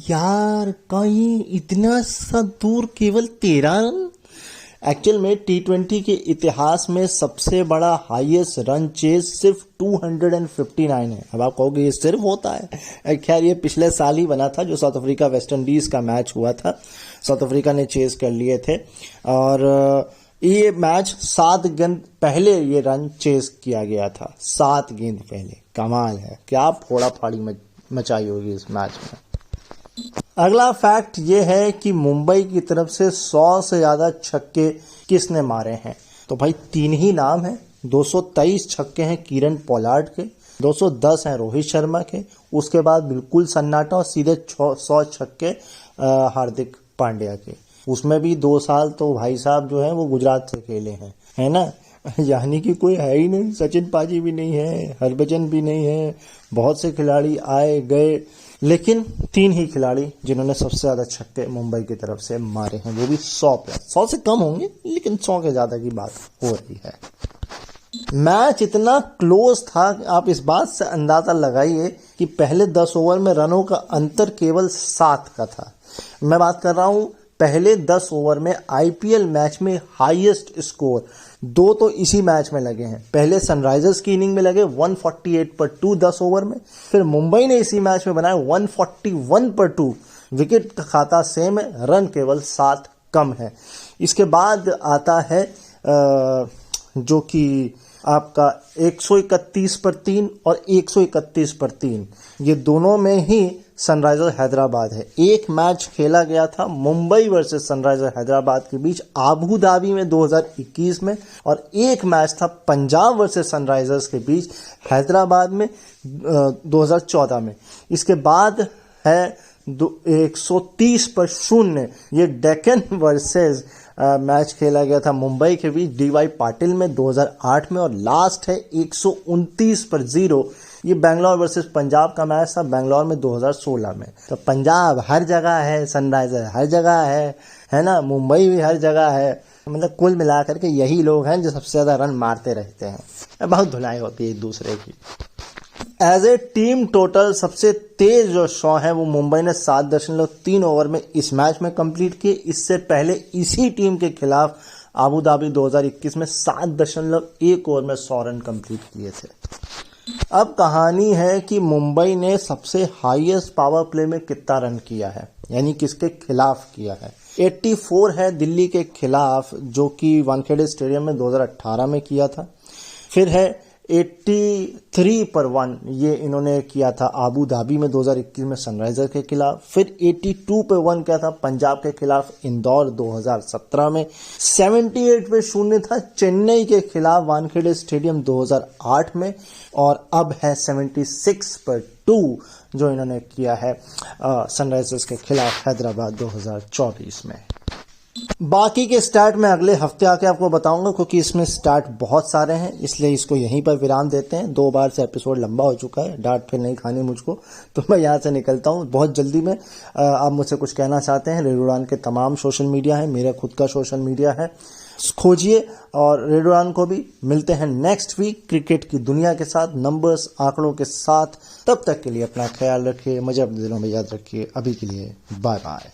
यार कहीं इतना सा दूर केवल 13 रन। एक्चुअल में T20 के इतिहास में सबसे बड़ा हाईएस्ट रन चेज सिर्फ 259 है। अब आप कहोगे ये सिर्फ होता है, खैर ये पिछले साल ही बना था जो साउथ अफ्रीका वेस्ट इंडीज का मैच हुआ था। साउथ अफ्रीका ने चेज कर लिए थे और ये मैच 7 गेंद पहले ये रन चेज किया गया था, 7 गेंद पहले। कमाल है, क्या फोड़ा फाड़ी मचाई होगी इस मैच में। अगला फैक्ट ये है कि मुंबई की तरफ से 100 से ज्यादा छक्के किसने मारे हैं, तो भाई 3 ही नाम हैं। 223 छक्के हैं किरण पोलार्ड के, 210 हैं रोहित शर्मा के, उसके बाद बिल्कुल सन्नाटा और सीधे 100 छक्के हार्दिक पांड्या के। उसमें भी 2 साल तो भाई साहब जो है वो गुजरात से खेले हैं, है ना, यानी कि कोई है ही नहीं। सचिन पाजी भी नहीं है, हरभजन भी नहीं है, बहुत से खिलाड़ी आए गए, लेकिन 3 ही खिलाड़ी जिन्होंने सबसे ज्यादा छक्के मुंबई की तरफ से मारे हैं, वो भी 100 प्लस। 100 से कम होंगे लेकिन 100 के ज्यादा की बात हो रही है। मैच इतना क्लोज था, आप इस बात से अंदाजा लगाइए कि पहले 10 ओवर में रनों का अंतर केवल 7 का था। मैं बात कर रहा हूं पहले 10 ओवर में आईपीएल मैच में हाईएस्ट स्कोर 2 तो इसी मैच में लगे हैं। पहले सनराइजर्स की इनिंग में लगे 148 पर 2 10 ओवर में, फिर मुंबई ने इसी मैच में बनाया 141 पर 2। विकेट का खाता सेम है, रन केवल 7 कम है। इसके बाद आता है जो कि आपका 131 पर 3 और 131 पर 3, ये दोनों में ही सनराइजर हैदराबाद है। एक मैच खेला गया था मुंबई वर्सेस सनराइजर हैदराबाद के बीच आबू धाबी में 2021 में, और एक मैच था पंजाब वर्सेस सनराइजर्स के बीच हैदराबाद में 2014 में। इसके बाद है 130 पर 0 ये डेक्कन वर्सेस मैच खेला गया था मुंबई के बीच डीवाई पाटिल में 2008 में, और लास्ट है 129 पर 0 ये बैंगलोर वर्सेस पंजाब का मैच था बैंगलोर में 2016 में। तो पंजाब हर जगह है, सनराइजर हर जगह है ना, मुंबई भी हर जगह है। मतलब कुल मिलाकर के यही लोग हैं जो सबसे ज्यादा रन मारते रहते हैं। बहुत धुलाई होती है एक दूसरे की। एज ए टीम टोटल सबसे तेज जो शॉ है वो मुंबई ने 7.3 ओवर में इस मैच में कंप्लीट किए। इससे पहले इसी टीम के खिलाफ आबू धाबी 2021 में 7.1 ओवर में 100 रन कंप्लीट किए थे। अब कहानी है कि मुंबई ने सबसे हाईएस्ट पावर प्ले में कितना रन किया है, यानी किसके खिलाफ किया है। 84 है दिल्ली के खिलाफ जो कि वानखेड़े स्टेडियम में 2018 में किया था। फिर है 83 पर 1 ये इन्होंने किया था आबू धाबी में 2021 में सनराइजर के खिलाफ। फिर 82 पे 1 किया था पंजाब के खिलाफ इंदौर 2017 में। 78 पे 0 था चेन्नई के खिलाफ वानखेड़े स्टेडियम 2008 में, और अब है 76 पर 2 जो इन्होंने किया है सनराइजर्स के खिलाफ हैदराबाद 2024 में। बाकी के स्टार्ट मैं अगले हफ्ते आके आपको बताऊंगा, क्योंकि इसमें स्टार्ट बहुत सारे हैं, इसलिए इसको यहीं पर विराम देते हैं। 2 बार से एपिसोड लंबा हो चुका है, डांट फिर नहीं खानी मुझको, तो मैं यहाँ से निकलता हूँ बहुत जल्दी में। आप मुझसे कुछ कहना चाहते हैं, रेडियो उड़ान के तमाम सोशल मीडिया है, मेरा खुद का सोशल मीडिया है, खोजिए। और रेडियो उड़ान को भी मिलते हैं नेक्स्ट वीक क्रिकेट की दुनिया के साथ, नंबर्स आंकड़ों के साथ। तब तक के लिए अपना ख्याल रखिए, मुझे अपने दिलों में याद रखिए। अभी के लिए बाय बाय।